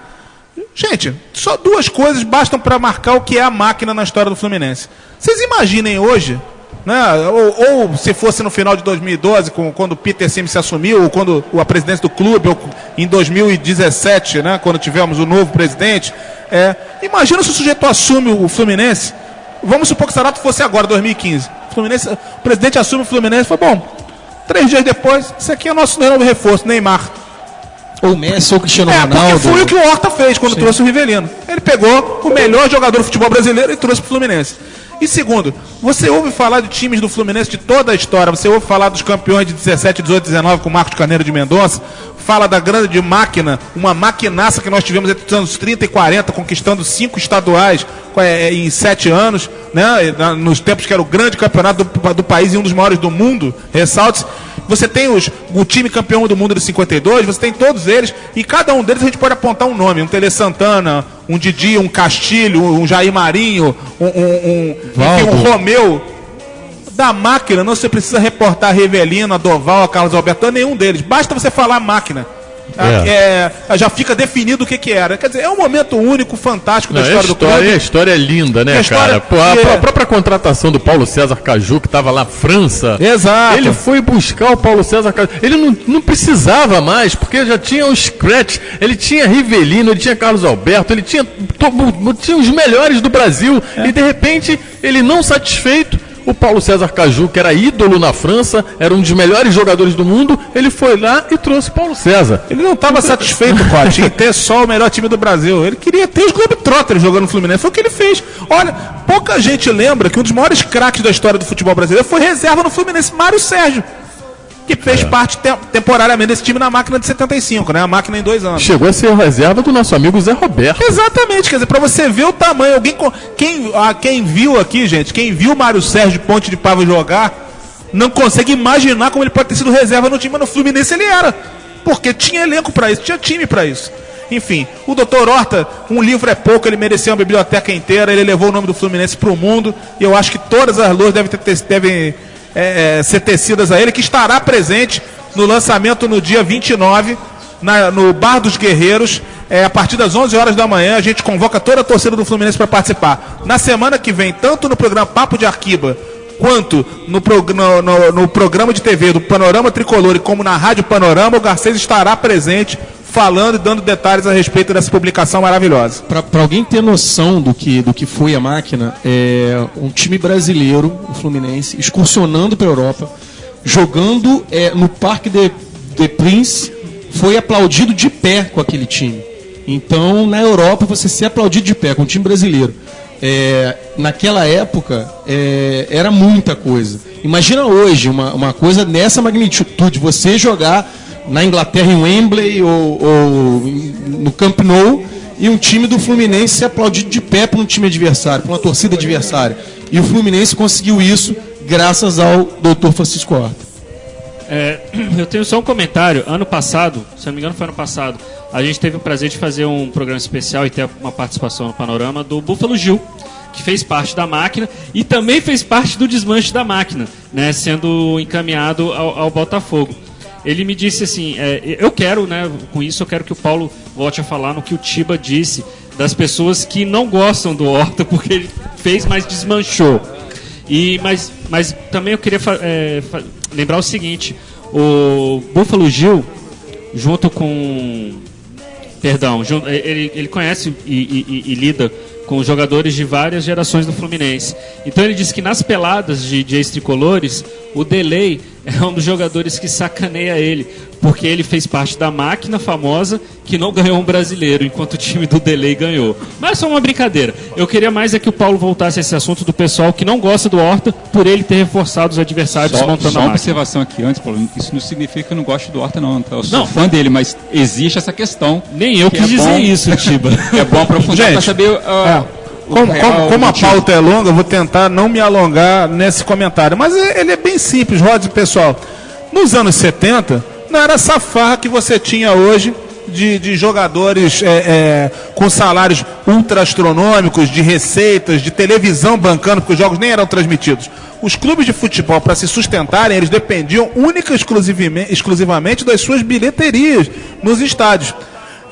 gente, só duas coisas bastam para marcar o que é a máquina na história do Fluminense. Vocês imaginem hoje, né, ou se fosse no final de 2012, quando o Peter Simi se assumiu, ou quando a presidência do clube, ou em 2017, né, quando tivemos o novo presidente, imagina se o sujeito assume o Fluminense. Vamos supor que o Sarato fosse agora, 2015. O presidente assume o Fluminense e fala, bom, 3 dias depois, esse aqui é o nosso novo reforço, Neymar. Ou Messi, ou Cristiano Ronaldo. Porque foi o que o Horta fez quando trouxe o Rivelino. Ele pegou o melhor jogador do futebol brasileiro e trouxe para o Fluminense. E segundo, você ouve falar de times do Fluminense de toda a história, você ouve falar dos campeões de 17, 18, 19 com o Marcos Carneiro de Mendonça, fala da grande máquina, uma maquinaça que nós tivemos entre os anos 30 e 40, conquistando 5 estaduais em 7 anos, né, nos tempos que era o grande campeonato do país e um dos maiores do mundo, ressalte-se. Você tem o time campeão do mundo de 52, você tem todos eles, e cada um deles a gente pode apontar um nome, um Tele Santana, um Didi, um Castilho, um Jair Marinho, um Romeu. Da máquina, não você precisa reportar a Rivelino, a Doval, a Carlos Alberto, nenhum deles. Basta você falar máquina. Já fica definido o que era. Quer dizer, é um momento único, fantástico da história do clube. A história é linda, né, cara? A própria contratação do Paulo César Caju, que estava lá na França. Exato. Ele foi buscar o Paulo César Caju. Ele não precisava mais, porque já tinha o Scratch, ele tinha Rivelino, ele tinha Carlos Alberto, ele tinha os melhores do Brasil. E de repente, ele não satisfeito, o Paulo César Caju, que era ídolo na França, era um dos melhores jogadores do mundo, ele foi lá e trouxe Paulo César. Ele não estava satisfeito, Cote, em ter só o melhor time do Brasil. Ele queria ter os Globetrotters jogando no Fluminense. Foi o que ele fez. Olha, pouca gente lembra que um dos maiores craques da história do futebol brasileiro foi reserva no Fluminense, Mário Sérgio, que fez parte temporariamente desse time na máquina de 75, né? A máquina em 2 anos. Chegou a ser reserva do nosso amigo Zé Roberto. Exatamente, quer dizer, pra você ver o tamanho. Quem viu aqui, gente, quem viu o Mário Sérgio Ponte de Pava jogar, não consegue imaginar como ele pode ter sido reserva no time, mas no Fluminense ele era. Porque tinha elenco pra isso, tinha time pra isso. Enfim, o Dr. Horta, um livro é pouco, ele merecia uma biblioteca inteira, ele levou o nome do Fluminense pro mundo, e eu acho que todas as luzes devem ser tecidas a ele, que estará presente no lançamento no dia 29, no Bar dos Guerreiros, a partir das 11 horas da manhã. A gente convoca toda a torcida do Fluminense para participar. Na semana que vem, tanto no programa Papo de Arquiba, quanto no programa de TV do Panorama Tricolor, e como na Rádio Panorama, o Garcês estará presente, falando e dando detalhes a respeito dessa publicação maravilhosa. Para alguém ter noção do que foi a máquina, um time brasileiro, o Fluminense, excursionando para a Europa, jogando no Parque de The Prince foi aplaudido de pé com aquele time. Então, na Europa, você ser aplaudido de pé com o time brasileiro, naquela época, era muita coisa. Imagina hoje uma coisa nessa magnitude, você jogar na Inglaterra em Wembley ou no Camp Nou e um time do Fluminense ser aplaudido de pé por um time adversário, por uma torcida adversária. E o Fluminense conseguiu isso graças ao Dr. Francisco Horta. Eu tenho só um comentário. Ano passado, se não me engano foi ano passado, a gente teve o prazer de fazer um programa especial e ter uma participação no Panorama do Búfalo Gil, que fez parte da máquina e também fez parte do desmanche da máquina, né, sendo encaminhado ao Botafogo. Ele me disse assim, eu quero, né, com isso eu quero que o Paulo volte a falar no que o Tiba disse das pessoas que não gostam do Horta porque ele fez, mas desmanchou. Mas também eu queria lembrar o seguinte, o Búfalo Gil, junto com... Perdão, ele conhece e lida com jogadores de várias gerações do Fluminense. Então ele disse que nas peladas de ex-tricolores, o Delay é um dos jogadores que sacaneia ele, porque ele fez parte da máquina famosa que não ganhou um brasileiro, enquanto o time do Delay ganhou. Mas é só uma brincadeira. Eu queria mais que o Paulo voltasse a esse assunto do pessoal que não gosta do Horta por ele ter reforçado os adversários montando a máquina. Só uma observação aqui antes, Paulo. Isso não significa que eu não gosto do Horta, não. Eu sou fã dele, mas existe essa questão. Nem eu quis dizer isso, Tiba. É bom aprofundar para saber... Como a pauta é longa, eu vou tentar não me alongar nesse comentário. Mas ele é bem simples, Rod, pessoal. Nos anos 70, não era essa farra que você tinha hoje de jogadores com salários ultra astronômicos, de receitas, de televisão bancando, porque os jogos nem eram transmitidos. Os clubes de futebol, para se sustentarem, eles dependiam única e exclusivamente das suas bilheterias nos estádios.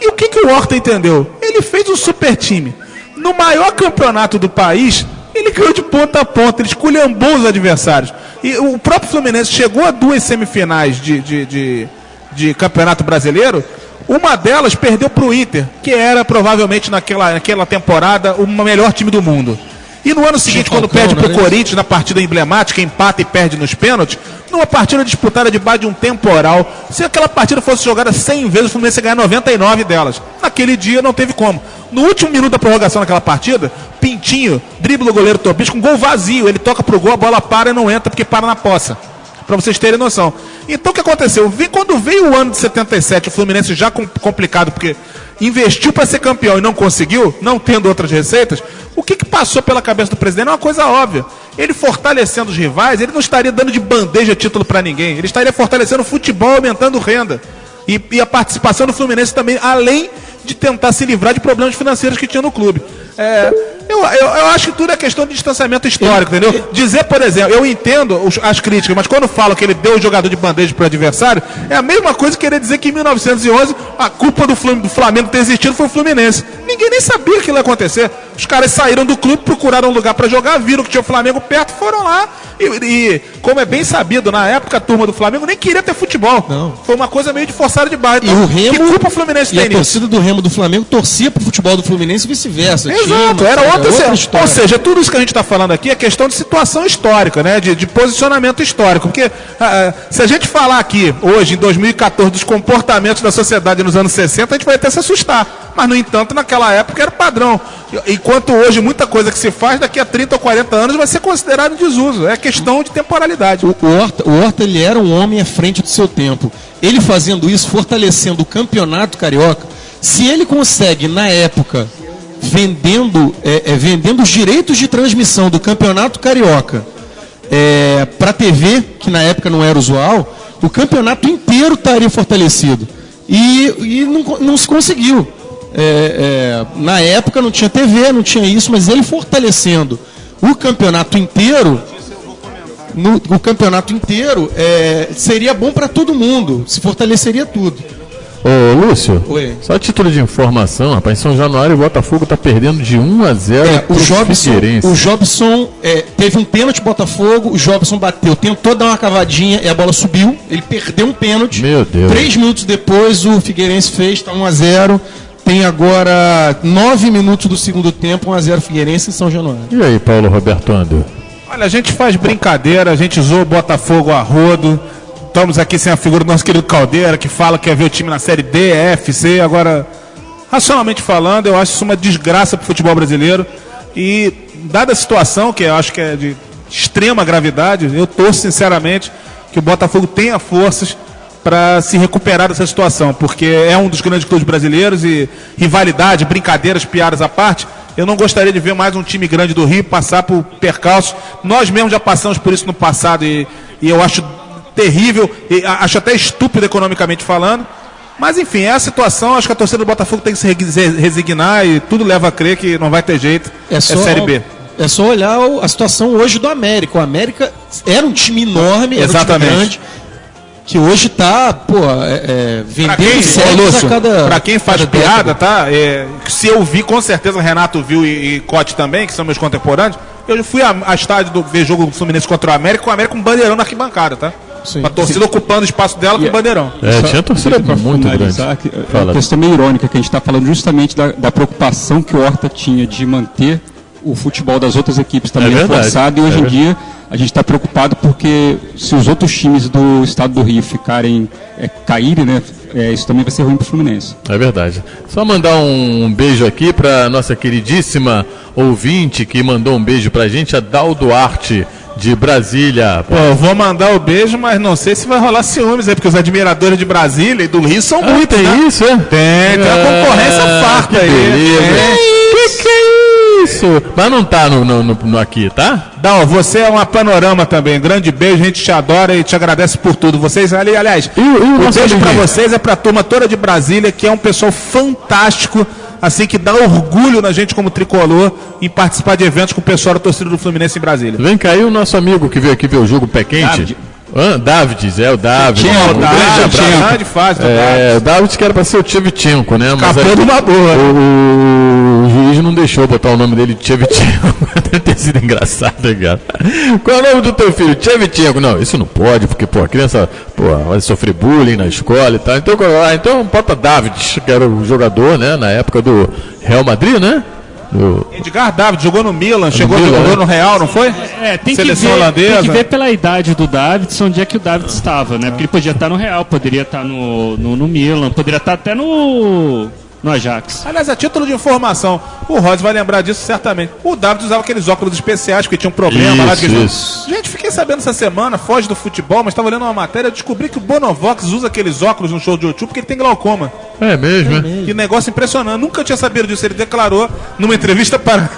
E o que o Horta entendeu? Ele fez um super time. No maior campeonato do país, ele ganhou de ponta a ponta, ele esculhambou os adversários. E o próprio Fluminense chegou a 2 semifinais de campeonato brasileiro. Uma delas perdeu para o Inter, que era provavelmente naquela temporada o melhor time do mundo. E no ano seguinte, quando perde para o Corinthians, na partida emblemática, empata e perde nos pênaltis, numa partida disputada debaixo de um temporal, se aquela partida fosse jogada 100 vezes, o Fluminense ia ganhar 99 delas. Naquele dia não teve como. No último minuto da prorrogação daquela partida, Pintinho dribla o goleiro Tobias com gol vazio. Ele toca pro gol, a bola para e não entra porque para na poça. Para vocês terem noção. Então o que aconteceu? Quando veio o ano de 77, o Fluminense já complicado porque investiu para ser campeão e não conseguiu, não tendo outras receitas, o que passou pela cabeça do presidente é uma coisa óbvia. Ele fortalecendo os rivais, ele não estaria dando de bandeja título para ninguém. Ele estaria fortalecendo o futebol, aumentando renda. E a participação do Fluminense também, além de tentar se livrar de problemas financeiros que tinha no clube. Eu acho que tudo é questão de distanciamento histórico, entendeu? Dizer, por exemplo, eu entendo as críticas, mas quando falo que ele deu o jogador de bandeja para o adversário, é a mesma coisa que querer dizer que em 1911 a culpa do Flamengo ter existido foi o Fluminense. Ninguém nem sabia que ia acontecer. Os caras saíram do clube, procuraram um lugar para jogar, viram que tinha o Flamengo perto, foram lá. E como é bem sabido, na época a turma do Flamengo nem queria ter futebol. Não. Foi uma coisa meio de forçada de barra. Então, e o Remo, que culpa o Fluminense tem nisso? A torcida do Remo do Flamengo torcia pro futebol do Fluminense e vice-versa. Exato, era outra história. Ou seja, tudo isso que a gente está falando aqui é questão de situação histórica, né? De posicionamento histórico. Porque se a gente falar aqui, hoje, em 2014, dos comportamentos da sociedade nos anos 60, a gente vai até se assustar. Mas, no entanto, naquela época era padrão. Enquanto hoje muita coisa que se faz, daqui a 30 ou 40 anos vai ser considerado desuso. É questão de temporalidade. O Horta ele era um homem à frente do seu tempo. Ele fazendo isso, fortalecendo o campeonato carioca, se ele consegue, na época, vendendo os direitos de transmissão do campeonato carioca para a TV, que na época não era usual, o campeonato inteiro estaria fortalecido. E não se conseguiu. Na época não tinha TV, não tinha isso, mas ele fortalecendo o campeonato inteiro, seria bom para todo mundo, se fortaleceria tudo. Ô Lúcio, Oi. Só título de informação, rapaz, em São Januário o Botafogo está perdendo de 1-0 o Jobson teve um pênalti Botafogo, o Jobson bateu, tentou dar uma cavadinha e a bola subiu, ele perdeu um pênalti. Meu Deus. 3 minutos depois o Figueirense fez, está 1-0. Tem agora 9 minutos do segundo tempo, 1-0 Figueirense em São Januário. E aí, Paulo Roberto Ando? Olha, a gente faz brincadeira, a gente zoa o Botafogo a rodo. estamos aqui sem a figura do nosso querido Caldeira, que fala que quer ver o time na Série D, F, C. Agora, racionalmente falando, eu acho isso uma desgraça para o futebol brasileiro. E, dada a situação, que eu acho que é de extrema gravidade, eu torço sinceramente que o Botafogo tenha forças para se recuperar dessa situação, porque é um dos grandes clubes brasileiros e rivalidade, brincadeiras, piadas à parte, eu não gostaria de ver mais um time grande do Rio passar por percalços. Nós mesmos já passamos por isso no passado e eu acho terrível, e acho até estúpido economicamente falando. Mas enfim, é a situação, acho que a torcida do Botafogo tem que se resignar e tudo leva a crer que não vai ter jeito, é Série B. É só olhar a situação hoje do América. O América era um time enorme, era Exatamente. um time grande, que hoje está, vendendo séries a cada... Pra quem faz piada, tá? Se eu vi, com certeza o Renato viu e Cote também, que são meus contemporâneos, eu fui a estádio ver jogo do Fluminense contra o América, com o América com bandeirão na arquibancada, tá? Sim. A torcida ocupando o espaço dela com bandeirão. Tinha torcida muito grande. É uma questão meio irônica, que a gente está falando justamente da preocupação que o Horta tinha de manter o futebol das outras equipes também reforçado, e hoje em dia a gente está preocupado porque se os outros times do estado do Rio caírem, né, isso também vai ser ruim para o Fluminense. É verdade. Só mandar um beijo aqui para nossa queridíssima ouvinte que mandou um beijo pra gente, a Dal Duarte, de Brasília. Pô, eu vou mandar o beijo, mas não sei se vai rolar ciúmes aí, porque os admiradores de Brasília e do Rio são muitos, tem né? isso, é? Tem uma concorrência farta aí. Que é isso? Mas não tá no aqui, tá? Não, você é uma panorama também. Grande beijo, a gente te adora e te agradece por tudo. Vocês, aliás, o beijo pra vocês é pra turma toda de Brasília, que é um pessoal fantástico, assim, que dá orgulho na gente como tricolor em participar de eventos com o pessoal da torcida do Fluminense em Brasília. Vem cá aí o nosso amigo que veio aqui ver o jogo Pé Quente. Davids, o David. O David que era pra ser o Tchevchenko, né? Mas Capô de uma boa. O juiz não deixou botar o nome dele de Tchevchenko. Deve ter sido engraçado, cara. Qual é o nome do teu filho? Tchevchenko. Não, isso não pode, porque, a criança, vai sofrer bullying na escola e tal. Então bota Davids, que era o jogador, né? Na época do Real Madrid, né? Edgar Davids jogou no Milan, jogou no Real, não foi? Tem Seleção holandesa. Tem que ver pela idade do Davids, onde é que o Davids estava, né? Porque ele podia estar no Real, poderia estar no Milan, poderia estar até no Ajax. Aliás, a título de informação, o Rods vai lembrar disso certamente. O Davids usava aqueles óculos especiais, porque tinha um problema lá. Gente, fiquei sabendo essa semana, foge do futebol, mas estava lendo uma matéria, eu descobri que o Bonovox usa aqueles óculos no show de YouTube porque ele tem glaucoma. É mesmo, né? Que negócio impressionante. Nunca tinha sabido disso. Ele declarou numa entrevista para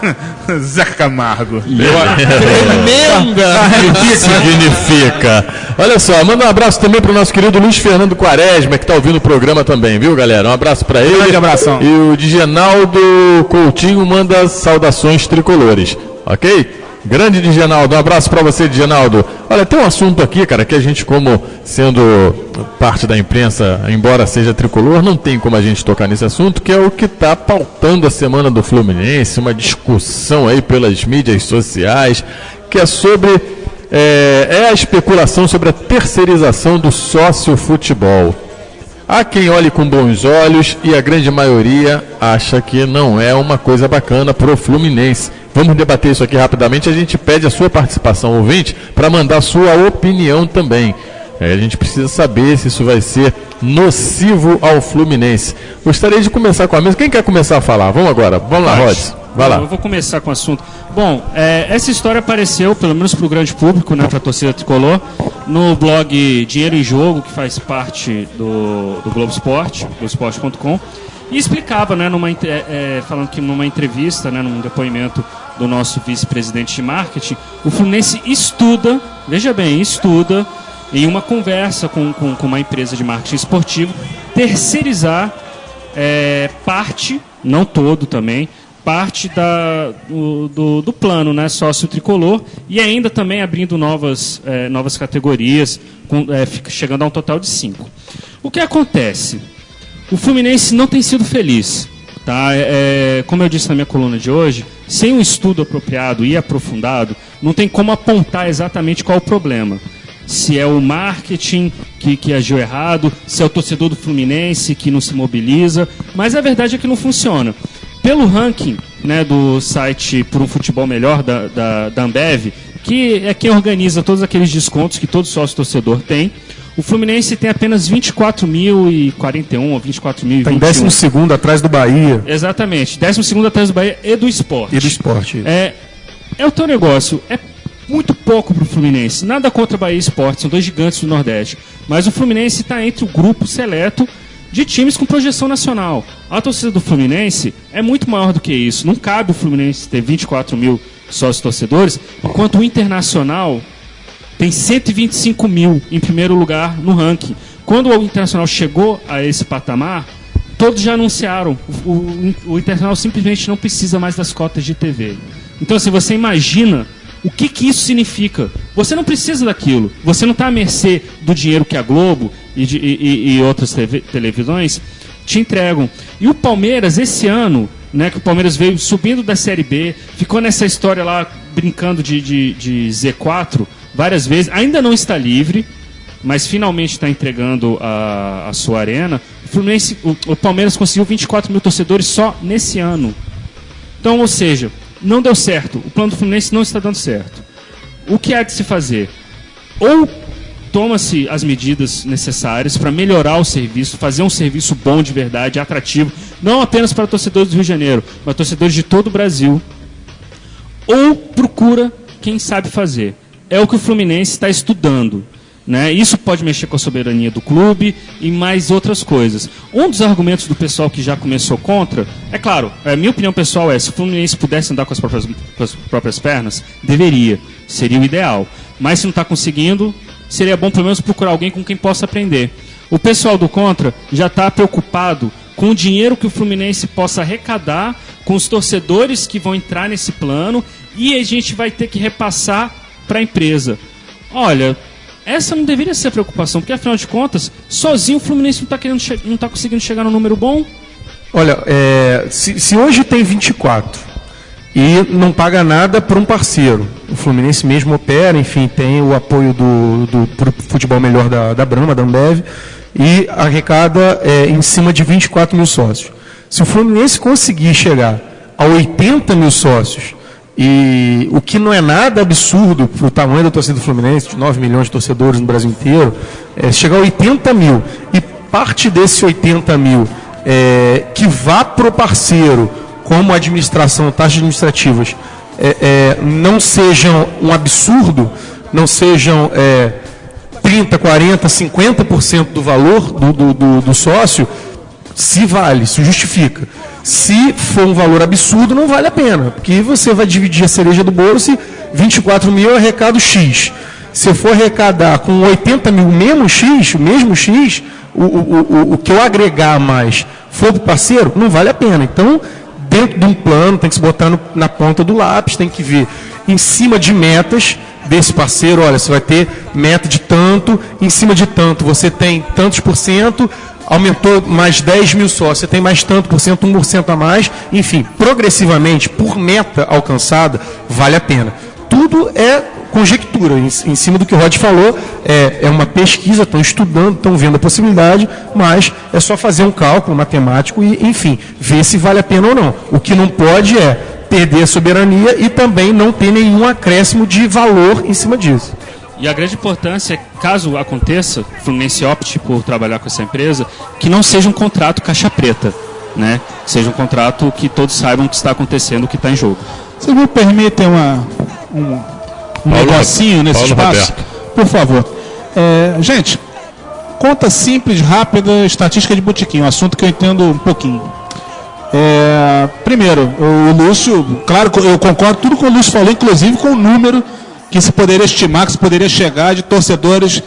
Zeca Camargo. Tremenda! O que significa? Olha só, manda um abraço também para o nosso querido Luiz Fernando Quaresma, que está ouvindo o programa também, viu, galera? Um abraço para ele. Grande abração. E o Digenaldo Coutinho manda saudações tricolores, ok? Grande Digenaldo, um abraço para você, Digenaldo. Olha, tem um assunto aqui, cara, que a gente, como sendo parte da imprensa, embora seja tricolor, não tem como a gente tocar nesse assunto, que é o que está pautando a semana do Fluminense, uma discussão aí pelas mídias sociais, que é sobre a especulação sobre a terceirização do sócio futebol. Há quem olhe com bons olhos e a grande maioria acha que não é uma coisa bacana para o Fluminense. Vamos debater isso aqui rapidamente. A gente pede a sua participação, ouvinte, para mandar a sua opinião também. A gente precisa saber se isso vai ser nocivo ao Fluminense. Gostaria de começar com a mesa. Quem quer começar a falar? Vamos agora. Vamos lá, Rods. Vai lá. Eu vou começar com o assunto. Bom, essa história apareceu, pelo menos para o grande público, né, para a torcida tricolor, no blog Dinheiro em Jogo, que faz parte do Globo Esporte, globoesporte.com, e explicava, né, falando que numa entrevista, né, num depoimento do nosso vice-presidente de marketing, o Fluminense estuda, veja bem, estuda, em uma conversa com uma empresa de marketing esportivo, terceirizar parte, não todo também, parte do plano, né, sócio tricolor, e ainda também abrindo novas categorias, chegando a um total de 5. O que acontece? O Fluminense não tem sido feliz. Tá? Como eu disse na minha coluna de hoje, sem um estudo apropriado e aprofundado, não tem como apontar exatamente qual o problema. Se é o marketing que agiu errado, se é o torcedor do Fluminense que não se mobiliza, mas a verdade é que não funciona. Pelo ranking, né, do site Por um Futebol Melhor, da Ambev, que é quem organiza todos aqueles descontos que todo sócio torcedor tem, O Fluminense tem apenas 24.041 ou 24.021. Está em 12º atrás do Bahia. Exatamente, 12º atrás do Bahia e do Sport. E do Sport. É o teu negócio. É muito pouco para o Fluminense. Nada contra Bahia e Sport, são dois gigantes do Nordeste. Mas o Fluminense está entre o grupo seleto de times com projeção nacional. A torcida do Fluminense é muito maior do que isso. Não cabe o Fluminense ter 24 mil sócios torcedores, enquanto o Internacional tem 125 mil em primeiro lugar no ranking. Quando o Internacional chegou a esse patamar, todos já anunciaram. O Internacional simplesmente não precisa mais das cotas de TV. Então, assim, você imagina o que isso significa. Você não precisa daquilo. Você não está à mercê do dinheiro que a Globo e outras televisões te entregam. E o Palmeiras, esse ano, né, que o Palmeiras veio subindo da Série B, ficou nessa história lá, brincando de Z4 várias vezes, ainda não está livre, mas finalmente está entregando a sua arena. O Palmeiras conseguiu 24 mil torcedores só nesse ano. Então, ou seja, não deu certo. O plano do Fluminense não está dando certo. O que há de se fazer? Ou toma-se as medidas necessárias para melhorar o serviço, fazer um serviço bom de verdade, atrativo, não apenas para torcedores do Rio de Janeiro, mas torcedores de todo o Brasil. Ou procura quem sabe fazer. É o que o Fluminense está estudando. Né? Isso pode mexer com a soberania do clube e mais outras coisas. Um dos argumentos do pessoal que já começou contra, é claro, a minha opinião pessoal é, se o Fluminense pudesse andar com as próprias pernas, deveria, seria o ideal. Mas se não está conseguindo, seria bom pelo menos procurar alguém com quem possa aprender. O pessoal do contra já está preocupado com o dinheiro que o Fluminense possa arrecadar, com os torcedores que vão entrar nesse plano, e a gente vai ter que repassar para a empresa. Olha, essa não deveria ser a preocupação, porque afinal de contas, sozinho o Fluminense não está conseguindo chegar no número bom. Olha, se hoje tem 24 e não paga nada para um parceiro, o Fluminense mesmo opera, enfim, tem o apoio do Futebol Melhor da Brahma, da Ambev, e arrecada em cima de 24 mil sócios. Se o Fluminense conseguir chegar a 80 mil sócios, e o que não é nada absurdo para o tamanho da torcida do Fluminense, de 9 milhões de torcedores no Brasil inteiro, chegar a 80 mil, e parte desses 80 mil que vá para o parceiro, como administração, taxas administrativas, não sejam um absurdo, não sejam 30%, 40%, 50% do valor do sócio, se vale, se justifica. Se for um valor absurdo, não vale a pena, porque você vai dividir a cereja do bolo se 24 mil é arrecado X. Se for arrecadar com 80 mil o mesmo X, o que eu agregar a mais for para o parceiro, não vale a pena. Então, dentro de um plano, tem que se botar na ponta do lápis, tem que ver em cima de metas desse parceiro, olha, você vai ter meta de tanto, em cima de tanto você tem tantos por cento, aumentou mais 10 mil sócios, você tem mais tanto por cento, 1% a mais, enfim, progressivamente, por meta alcançada, vale a pena. Tudo é conjectura, em cima do que o Rod falou, é uma pesquisa, estão estudando, estão vendo a possibilidade, mas é só fazer um cálculo matemático e, enfim, ver se vale a pena ou não. O que não pode é perder a soberania e também não ter nenhum acréscimo de valor em cima disso. E a grande importância é, caso aconteça, o Fluminense opte por trabalhar com essa empresa, que não seja um contrato caixa preta, né? Seja um contrato que todos saibam o que está acontecendo, o que está em jogo. Vocês me permitem um negocinho nesse espaço? Roberto. Por favor. Gente, conta simples, rápida, estatística de botequim, um assunto que eu entendo um pouquinho. Primeiro, o Lúcio, claro, eu concordo tudo com o Lúcio falou, inclusive com o número que se poderia estimar, que se poderia chegar de torcedores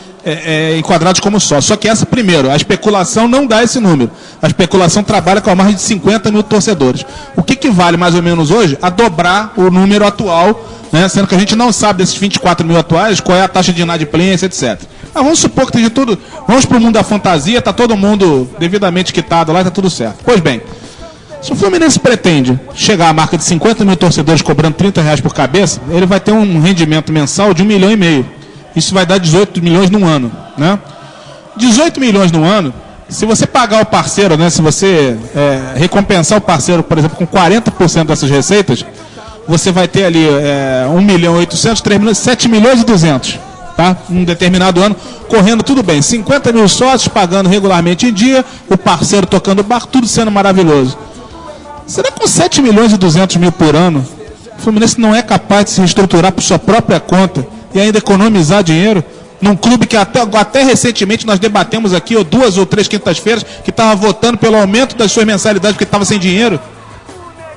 enquadrados como sócios. Só que primeiro, a especulação não dá esse número. A especulação trabalha com a margem de 50 mil torcedores. O que vale mais ou menos hoje? A dobrar o número atual, né? Sendo que a gente não sabe desses 24 mil atuais qual é a taxa de inadimplência, etc. Mas vamos supor que esteja tudo... Vamos para o mundo da fantasia, está todo mundo devidamente quitado lá, está tudo certo. Pois bem, se o Fluminense pretende chegar à marca de 50 mil torcedores cobrando R$30 por cabeça, ele vai ter um rendimento mensal de 1,5 milhão. Isso vai dar 18 milhões no ano. Né? 18 milhões no ano, se você pagar o parceiro, né, se você recompensar o parceiro, por exemplo, com 40% dessas receitas, você vai ter ali 1.800.000, 3 milhões, 7 milhões e 200. tá? Um determinado ano, correndo tudo bem. 50 mil sócios, pagando regularmente em dia, o parceiro tocando o barco, tudo sendo maravilhoso. Será que com 7 milhões e 200 mil por ano, o Fluminense não é capaz de se reestruturar por sua própria conta e ainda economizar dinheiro? Num clube que até recentemente nós debatemos aqui, ou 2 ou 3 quintas-feiras, que estava votando pelo aumento das suas mensalidades porque estava sem dinheiro.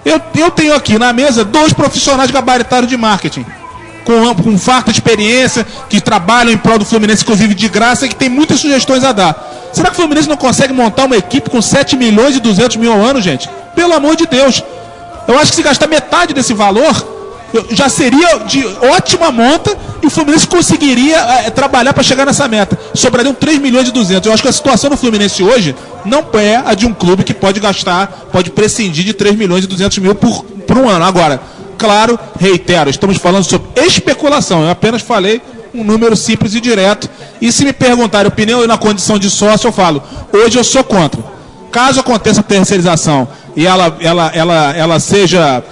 Eu tenho aqui na mesa 2 profissionais gabaritários de marketing, com farta experiência, que trabalham em prol do Fluminense, inclusive de graça, e que tem muitas sugestões a dar. Será que o Fluminense não consegue montar uma equipe com 7 milhões e 200 mil ao ano, gente? Pelo amor de Deus. Eu acho que se gastar metade desse valor, já seria de ótima monta e o Fluminense conseguiria trabalhar para chegar nessa meta. Sobrariam 3 milhões e 200. Eu acho que a situação do Fluminense hoje não é a de um clube que pode gastar, pode prescindir de 3 milhões e 200 mil por um ano. Agora, claro, reitero, estamos falando sobre especulação. Eu apenas falei um número simples e direto. E se me perguntarem opinião, eu na condição de sócio, eu falo, hoje eu sou contra. Caso aconteça a terceirização e ela seja,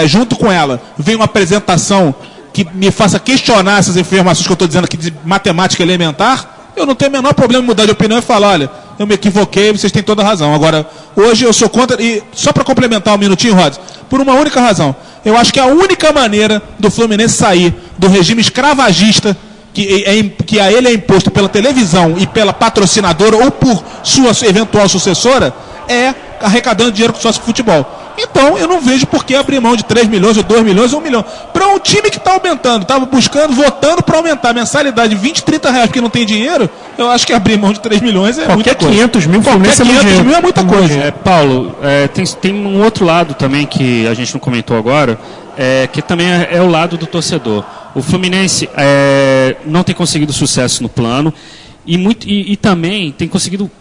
junto com ela, venha uma apresentação que me faça questionar essas informações que eu estou dizendo aqui de matemática elementar, eu não tenho o menor problema em mudar de opinião e falar, olha, eu me equivoquei, vocês têm toda a razão. Agora, hoje eu sou contra, e só para complementar um minutinho, Rods, por uma única razão. Eu acho que a única maneira do Fluminense sair do regime escravagista que a ele é imposto pela televisão e pela patrocinadora ou por sua eventual sucessora é arrecadando dinheiro com sócio de futebol. Então eu não vejo por que abrir mão de 3 milhões ou 2 milhões ou 1 milhão. Para um time que está aumentando, estava buscando, votando para aumentar a mensalidade de 20, 30 reais porque não tem dinheiro, eu acho que abrir mão de 3 milhões é muita coisa. 500 mil, qualquer 500 mil é muita coisa. Paulo, tem um outro lado também que a gente não comentou agora, que também é o lado do torcedor. O Fluminense não tem conseguido sucesso no plano e também tem conseguido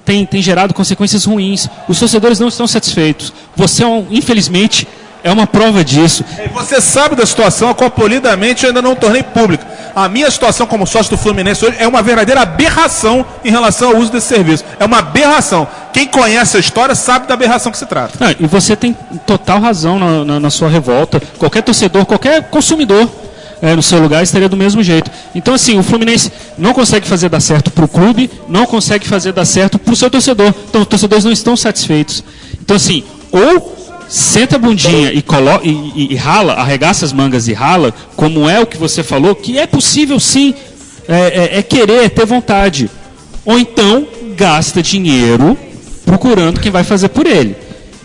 tem gerado consequências ruins. Os torcedores não estão satisfeitos. Você, infelizmente, é uma prova disso. Você sabe da situação, a qual polidamente eu ainda não tornei pública. A minha situação como sócio do Fluminense hoje é uma verdadeira aberração em relação ao uso desse serviço. É uma aberração. Quem conhece a história sabe da aberração que se trata. E você tem total razão na sua revolta. Qualquer torcedor, qualquer consumidor no seu lugar estaria do mesmo jeito. Então, assim, o Fluminense não consegue fazer dar certo para o clube, não consegue fazer dar certo para o seu torcedor. Então, os torcedores não estão satisfeitos. Então, assim, ou senta a bundinha e rala, arregaça as mangas e rala, como é o que você falou, que é possível sim, querer, é ter vontade. Ou então, gasta dinheiro procurando quem vai fazer por ele.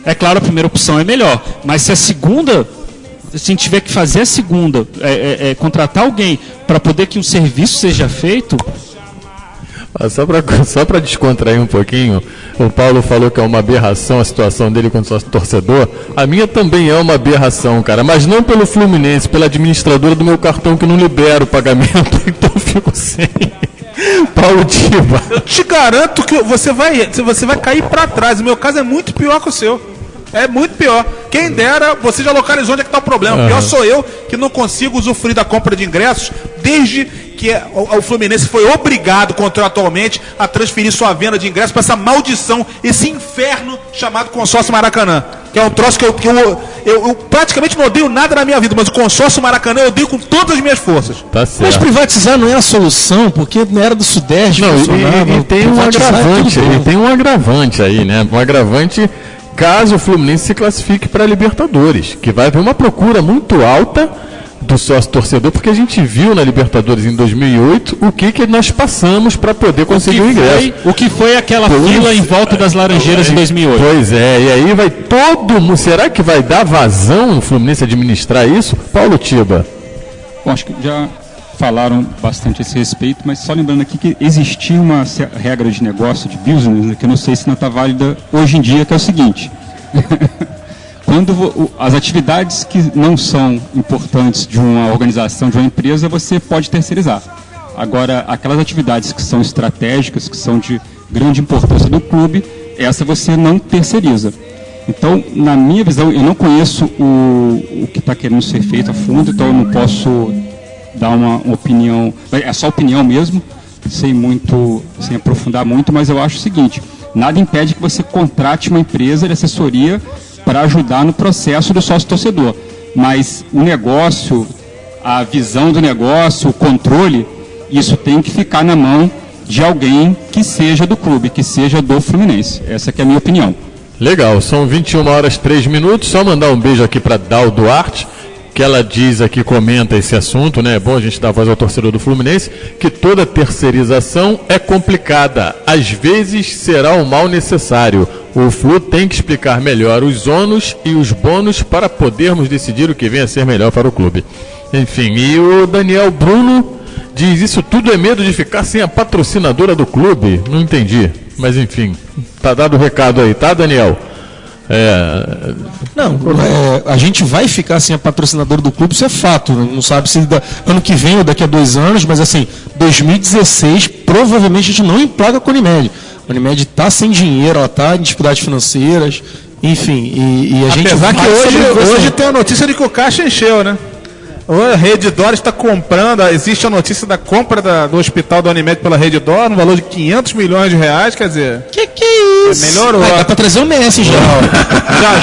É claro, a primeira opção é melhor, mas se a segunda... Se a gente tiver que fazer a segunda, contratar alguém para poder que um serviço seja feito... Só para descontrair um pouquinho, o Paulo falou que é uma aberração a situação dele quando sócio torcedor. A minha também é uma aberração, cara, mas não pelo Fluminense, pela administradora do meu cartão que não libera o pagamento, então eu fico sem. Paulo Tiba. Eu te garanto que você vai cair para trás. O meu caso é muito pior que o seu. É muito pior. Quem dera, você já localizou onde é que está o problema. Pior sou eu, que não consigo usufruir da compra de ingressos desde que o Fluminense foi obrigado contratualmente a transferir sua venda de ingressos para essa maldição, esse inferno chamado consórcio Maracanã. Que é um troço que eu praticamente não odeio nada na minha vida, mas o consórcio Maracanã eu odeio com todas as minhas forças. Tá certo. Mas privatizar não é a solução, porque na era do Sudeste e tem um agravante aí, tem um agravante aí, né? Um agravante caso o Fluminense se classifique para a Libertadores, que vai haver uma procura muito alta do sócio torcedor, porque a gente viu na Libertadores em 2008 o que nós passamos para poder conseguir o ingresso. O que foi aquela fila em volta das Laranjeiras em 2008. Pois é, e aí vai todo mundo. Será que vai dar vazão no Fluminense administrar isso? Paulo Tiba. Bom, acho que já falaram bastante a esse respeito, mas só lembrando aqui que existia uma regra de negócio, de business, que eu não sei se não está válida hoje em dia, que é o seguinte. Quando as atividades que não são importantes de uma organização, de uma empresa, você pode terceirizar. Agora, aquelas atividades que são estratégicas, que são de grande importância do clube, essa você não terceiriza. Então, na minha visão, eu não conheço o que está querendo ser feito a fundo, então eu não posso dar uma opinião, é só opinião mesmo, sem aprofundar muito, mas eu acho o seguinte, nada impede que você contrate uma empresa de assessoria para ajudar no processo do sócio-torcedor, mas o negócio a visão do negócio, o controle, isso tem que ficar na mão de alguém que seja do clube, que seja do Fluminense. Essa que é a minha opinião. Legal, são 21h03, só mandar um beijo aqui para Dal Duarte, que ela diz aqui, comenta esse assunto, né? É bom a gente dar voz ao torcedor do Fluminense, que toda terceirização é complicada, às vezes será um mal necessário. O Flu tem que explicar melhor os ônus e os bônus para podermos decidir o que vem a ser melhor para o clube. Enfim, e o Daniel Bruno diz, isso tudo é medo de ficar sem a patrocinadora do clube? Não entendi, mas enfim, tá dado o recado aí, tá, Daniel? A gente vai ficar sem a patrocinadora do clube, isso é fato. Não sabe se ano que vem ou daqui a 2 anos, mas assim, 2016, provavelmente a gente não emplaga com a Unimed. A Unimed está sem dinheiro, ela está em dificuldades financeiras, enfim. E a gente. Apesar que hoje tem a notícia de que o caixa encheu, né? A Redditor está comprando, existe a notícia da compra do hospital da Unimed pela Redditor, no valor de 500 milhões de reais, quer dizer... Que é isso? Melhorou. Dá para trazer o Messi já.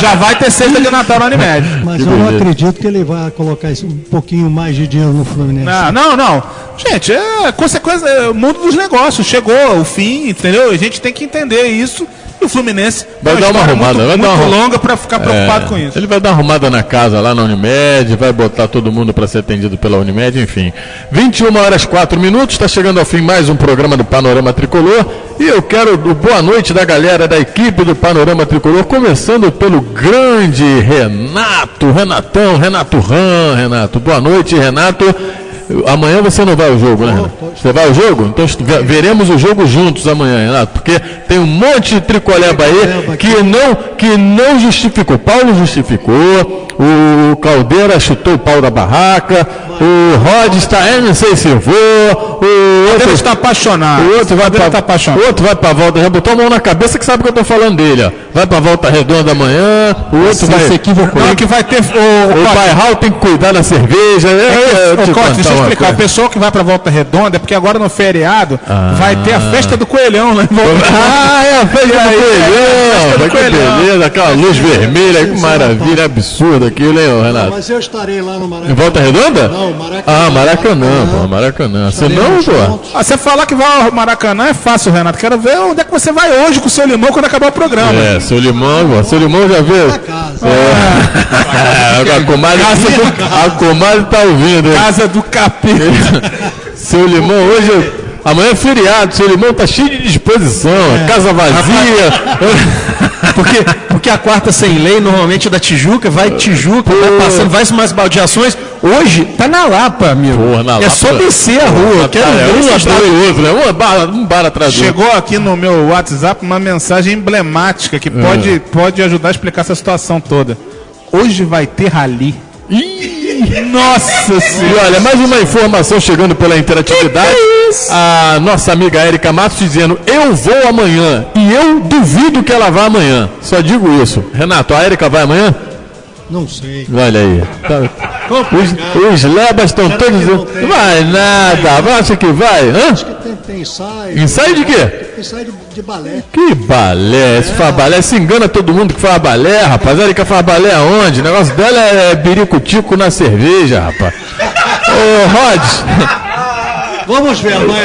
já vai ter cesta de Natal na Unimed. Mas eu não acredito que ele vai colocar um pouquinho mais de dinheiro no Fluminense. Não. Gente, é consequência, é o mundo dos negócios. Chegou o fim, entendeu? A gente tem que entender isso. E o Fluminense vai dar uma arrumada, muito longa para ficar preocupado com isso. Ele vai dar uma arrumada na casa lá na Unimed, vai botar todo mundo para ser atendido pela Unimed, enfim. 21h04, está chegando ao fim mais um programa do Panorama Tricolor. E eu quero o boa noite da galera da equipe do Panorama Tricolor, começando pelo grande Renato Ram. Renato, boa noite, Renato. Amanhã você não vai ao jogo, né, Renato? Você vai ao jogo? Então veremos o jogo juntos amanhã, Renato, porque tem um monte de tricoleba aí que não justificou. Paulo justificou, o Caldeira chutou o pau da barraca, o Rod está, não sei se eu vou, o outro está apaixonado. O outro vai para a volta, já botou a mão na cabeça que sabe que eu estou falando dele, ó. Vai para a volta redonda amanhã, o outro vai se equivocou. Não, que vai ter o Bairral tem que cuidar da cerveja. Deixa eu explicar, o pessoal que vai pra Volta Redonda é porque agora no feriado vai ter a festa do Coelhão lá em Volta Redonda. É a festa do Coelhão. Beleza, aquela luz vermelha, que maravilha, absurda aquilo, hein, Renato? Mas eu estarei lá no Maracanã. Em Volta Redonda? Não, Maracanã. Maracanã. Você não, pô? Você falar que vai ao Maracanã é fácil, Renato. Quero ver onde é que você vai hoje com o seu Limão quando acabar o programa. Seu Limão já viu? A comadre tá ouvindo. Casa do Capeta. Seu Limão, amanhã é feriado, seu Limão tá cheio de disposição, casa vazia. Porque a quarta sem lei normalmente é da Tijuca, vai passando, vai mais baldeações. Hoje tá na Lapa, amigo. É só descer a rua. Um bar atrás do outro. Chegou aqui no meu WhatsApp uma mensagem emblemática que pode ajudar a explicar essa situação toda. Hoje vai ter rally. Nossa senhora! E olha, mais uma informação chegando pela interatividade. A nossa amiga Érica Matos dizendo: eu vou amanhã. E eu duvido que ela vá amanhã. Só digo isso. Renato, a Érica vai amanhã? Não sei. Olha aí. Os lebas estão todos dizendo: vai nada, acha que vai? Acho que tem ensaio. Ensaio de quê? Ensaio de balé. Que balé? Se faz balé, se engana todo mundo que faz balé, rapaz. A Érica faz balé aonde? O negócio dela é biricutico na cerveja, rapaz. Ô, Rod. Vamos ver amanhã.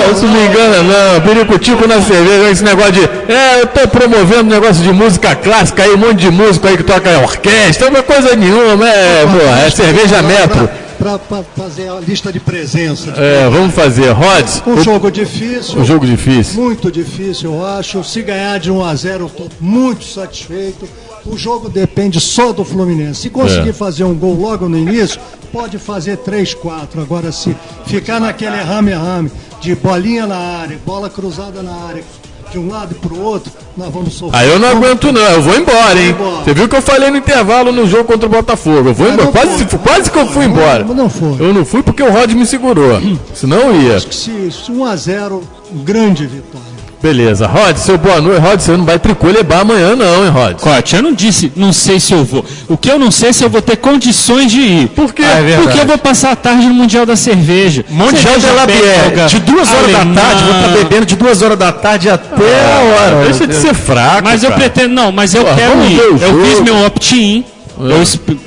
Não se me engana, não. Biricutico na cerveja, esse negócio de. Eu tô promovendo negócio de música clássica aí, um monte de músico aí que toca orquestra, não é coisa nenhuma, é cerveja metro. Para fazer a lista de presença. Vamos fazer. Rods. Jogo difícil. Um jogo difícil. Muito difícil, eu acho. Se ganhar de 1-0, eu estou muito satisfeito. O jogo depende só do Fluminense. Se conseguir fazer um gol logo no início, pode fazer 3-4. Agora, se ficar naquele rame-rame de bolinha na área, bola cruzada na área, de um lado e pro outro, nós vamos sofrer. Aí eu não aguento não, eu vou embora, hein? Você viu que eu falei no intervalo no jogo contra o Botafogo. Eu vou embora. Quase que eu fui embora. Não foi. Eu não fui porque o Rod me segurou. Senão eu ia. Acho que se 1-0, grande vitória. Beleza. Rod, seu boa noite. Rod, você não vai tricolebar amanhã não, hein, Rod? Cote, eu não disse, não sei se eu vou. O que eu não sei é se eu vou ter condições de ir. Por quê? Porque eu vou passar a tarde no Mundial da Cerveja. Mundial de Labier. De 2 horas da tarde, vou estar bebendo de 2 horas da tarde até a hora. Deixa de ser fraco, mas eu pretendo, não, mas eu quero ir. Eu fiz meu opt-in, eu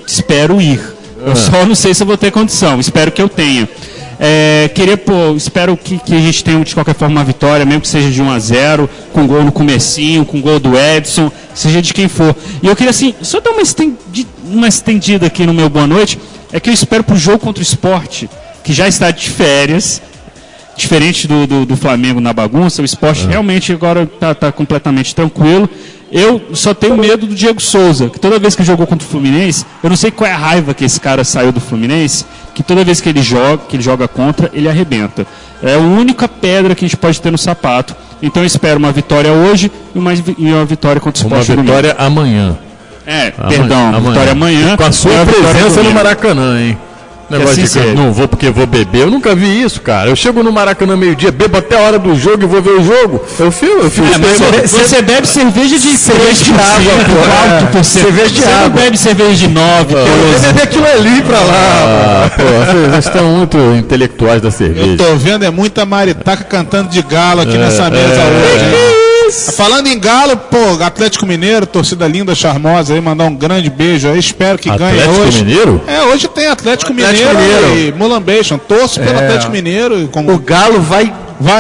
espero ir. Eu só não sei se eu vou ter condição. Espero que eu tenha. Espero que a gente tenha de qualquer forma uma vitória, mesmo que seja de 1-0, com gol no comecinho, com gol do Edson, seja de quem for. E eu queria assim, só dar uma estendida aqui no meu boa noite, é que eu espero pro jogo contra o Sport, que já está de férias, diferente do Flamengo na bagunça, o Sport realmente agora tá completamente tranquilo. Eu só tenho medo do Diego Souza, que toda vez que jogou contra o Fluminense, eu não sei qual é a raiva que esse cara saiu do Fluminense, que toda vez que ele joga contra, ele arrebenta. É a única pedra que a gente pode ter no sapato. Então eu espero uma vitória hoje e uma vitória contra o Sport. Uma vitória amanhã. Vitória amanhã. Com a sua presença no Maracanã, hein? Negócio de que não vou porque vou beber. Eu nunca vi isso, cara. Eu chego no Maracanã meio-dia, bebo até a hora do jogo e vou ver o jogo. Eu fico você bebe cerveja de 3%, água, cerveja de água. Você não bebe cerveja de 9%. Você bebe aquilo ali pra lá. Vocês estão muito intelectuais da cerveja. Eu tô vendo, muita maritaca cantando de galo aqui nessa mesa hoje. Falando em Galo, Atlético Mineiro, torcida linda, charmosa aí, mandar um grande beijo aí, espero que ganhe hoje. Atlético Mineiro? Hoje tem Atlético Mineiro e Mulambation, torço pelo Atlético Mineiro. O Galo vai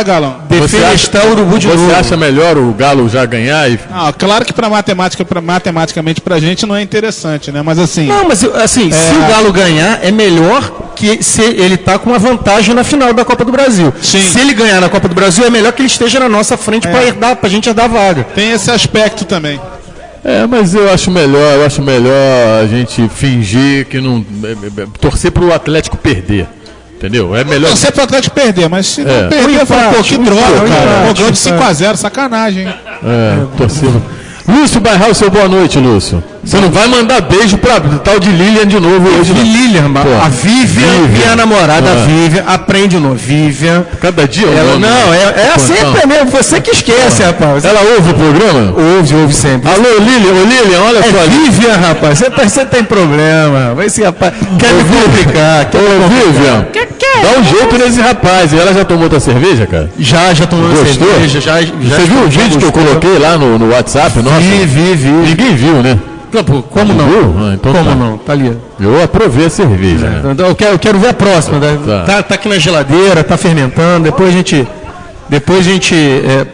Galão. defenestar o Urubu de novo. Você acha melhor o Galo já ganhar? Claro que matematicamente pra gente não é interessante, né? Mas assim... Não, mas assim, se o Galo ganhar, é melhor que se ele tá com uma vantagem na final da Copa do Brasil. Sim. Se ele ganhar na Copa do Brasil, é melhor que ele esteja na nossa frente pra gente herdar a vaga. Tem esse aspecto também. Mas eu acho melhor a gente fingir que não... torcer pro Atlético perder. Entendeu? É melhor. Torcer pro Atlético perder, mas se não perder, eu falo, que droga, cara. Ganhou de 5-0, sacanagem, hein? Torcer. Lúcio Bairral, seu boa noite, Lúcio. Você não vai mandar beijo pra tal de Lilian de novo hoje, não? Lilian, a Vivian, minha namorada, a Vivian, aprende o nome. Vivian. Cada dia ela não, é sempre mesmo, você que esquece, rapaz. Ela ouve o programa? Ouve sempre. Alô, Lilian, olha só. Vivian, rapaz, você tem problema. Esse rapaz quer me complicar. Vivian, dá um jeito nesse rapaz. E ela já tomou tua cerveja, cara? Já tomou cerveja. Você viu o vídeo que eu coloquei lá no WhatsApp? Nossa, vi. Ninguém viu, né? Como não? Então como não? Tá ali. Eu aprovei a cerveja. Então, eu quero ver a próxima. Tá aqui na geladeira, tá fermentando. Depois a gente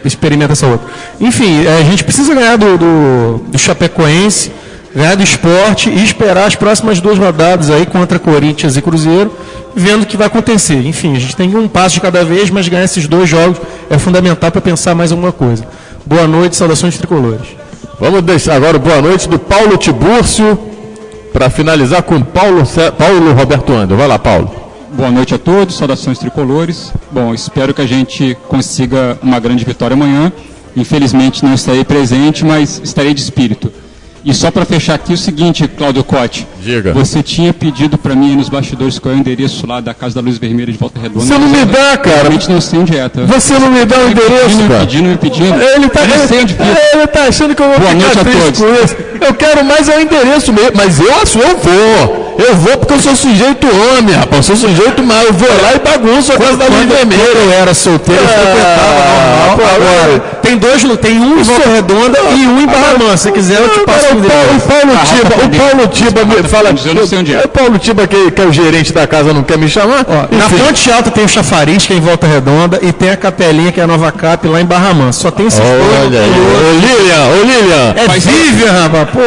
experimenta essa outra. Enfim, a gente precisa ganhar do Chapecoense, ganhar do Sport e esperar as próximas 2 rodadas aí contra Corinthians e Cruzeiro, vendo o que vai acontecer. Enfim, a gente tem um passo de cada vez, mas ganhar esses 2 jogos é fundamental para pensar mais alguma coisa. Boa noite, saudações tricolores. Vamos deixar agora boa noite do Paulo Tibúrcio, para finalizar com Paulo Roberto Ando. Vai lá, Paulo. Boa noite a todos, saudações tricolores. Bom, espero que a gente consiga uma grande vitória amanhã. Infelizmente não estarei presente, mas estarei de espírito. E só para fechar aqui o seguinte, Cláudio Cotti. Diga. Você tinha pedido para mim nos bastidores qual é o endereço lá da Casa da Luz Vermelha de Volta Redonda. Você não me dá, cara. Realmente não sei onde é, tá? Você não me dá o endereço, cara. Me pedindo. Ele tá achando que eu vou Boa noite a todos. Com isso. Eu quero mais o endereço mesmo, mas eu vou porque eu sou sujeito homem, rapaz. Eu sou sujeito mal. Eu vou lá e bagunço a Casa da Luz Vermelha. Eu era solteiro, eu frequentava normal. Agora, tem um em Volta Redonda e um em Barra Mansa. Se quiser, eu te passo o Paulo Tiba me fala. Eu não sei onde é. O Paulo Tiba, que é o gerente da casa, não quer me chamar? Na Ponte Alta tem o Chafariz, que é em Volta Redonda, e tem a Capelinha, que é a Nova Cap, lá em Barra Mansa. Só tem esses dois. Olha aí. Ô Lilian. É Vivian, rapaz, pô.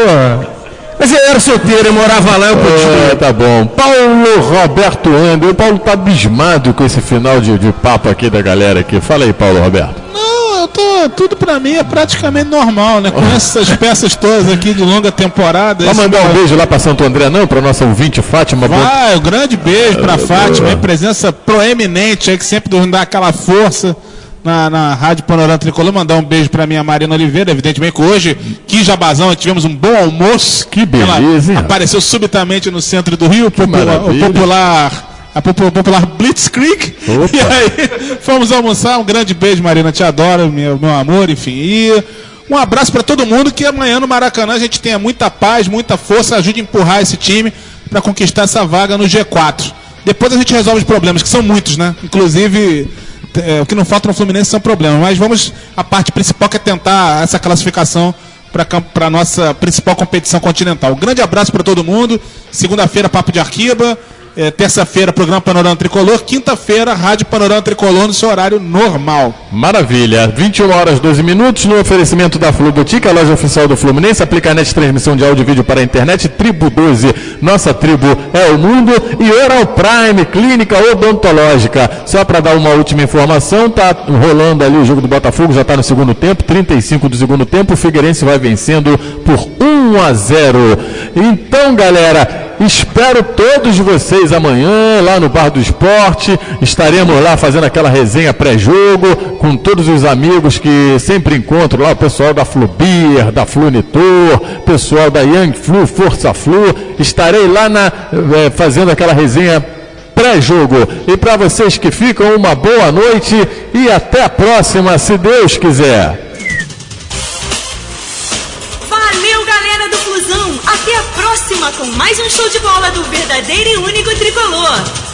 Mas eu era solteiro, eu morava lá, eu continuo. Tá bom. Paulo Roberto Ando. O Paulo tá abismado com esse final de papo aqui da galera aqui. Fala aí, Paulo Roberto. Tudo pra mim é praticamente normal, né? Com essas peças todas aqui de longa temporada. Vai mandar um beijo lá pra Santo André, não? Pra nossa ouvinte Fátima. Um grande beijo pra Fátima, presença proeminente aí, que sempre nos dá aquela força na Rádio Panorama Tricolor. Mandar um beijo pra minha Marina Oliveira, evidentemente que hoje, que jabazão, tivemos um bom almoço. Que beleza, ela apareceu subitamente no centro do Rio, a popular Blitzkrieg. Opa. E aí fomos almoçar. Um grande beijo, Marina, te adoro, meu amor, enfim. E um abraço para todo mundo, que amanhã no Maracanã a gente tenha muita paz, muita força, ajude a empurrar esse time para conquistar essa vaga no G4. Depois a gente resolve os problemas, que são muitos, né? Inclusive, o que não falta no Fluminense são problemas, mas a parte principal que é tentar essa classificação para a nossa principal competição continental. Um grande abraço para todo mundo. Segunda-feira, Papo de Arquiba. Terça-feira, programa Panorama Tricolor. Quinta-feira, Rádio Panorama Tricolor no seu horário normal. Maravilha. 21 horas 12 minutos no oferecimento da Flu Boutique, a loja oficial do Fluminense. Aplicanet, transmissão de áudio e vídeo para a internet. Tribo 12, nossa tribo é o mundo. E Oral Prime, clínica odontológica. Só para dar uma última informação, tá rolando ali o jogo do Botafogo, já está no segundo tempo, 35 do segundo tempo. O Figueirense vai vencendo por 1-0. Então, galera, espero todos vocês amanhã lá no Bar do Esporte. Estaremos lá fazendo aquela resenha pré-jogo com todos os amigos que sempre encontro lá, o pessoal da Flubeer, da Flunitor, pessoal da Young Flu, Força Flu. Estarei lá fazendo aquela resenha pré-jogo. E para vocês que ficam, uma boa noite e até a próxima, se Deus quiser. Valeu, galera do Flusão! Até a próxima com mais um show de bola do verdadeiro e único tricolor!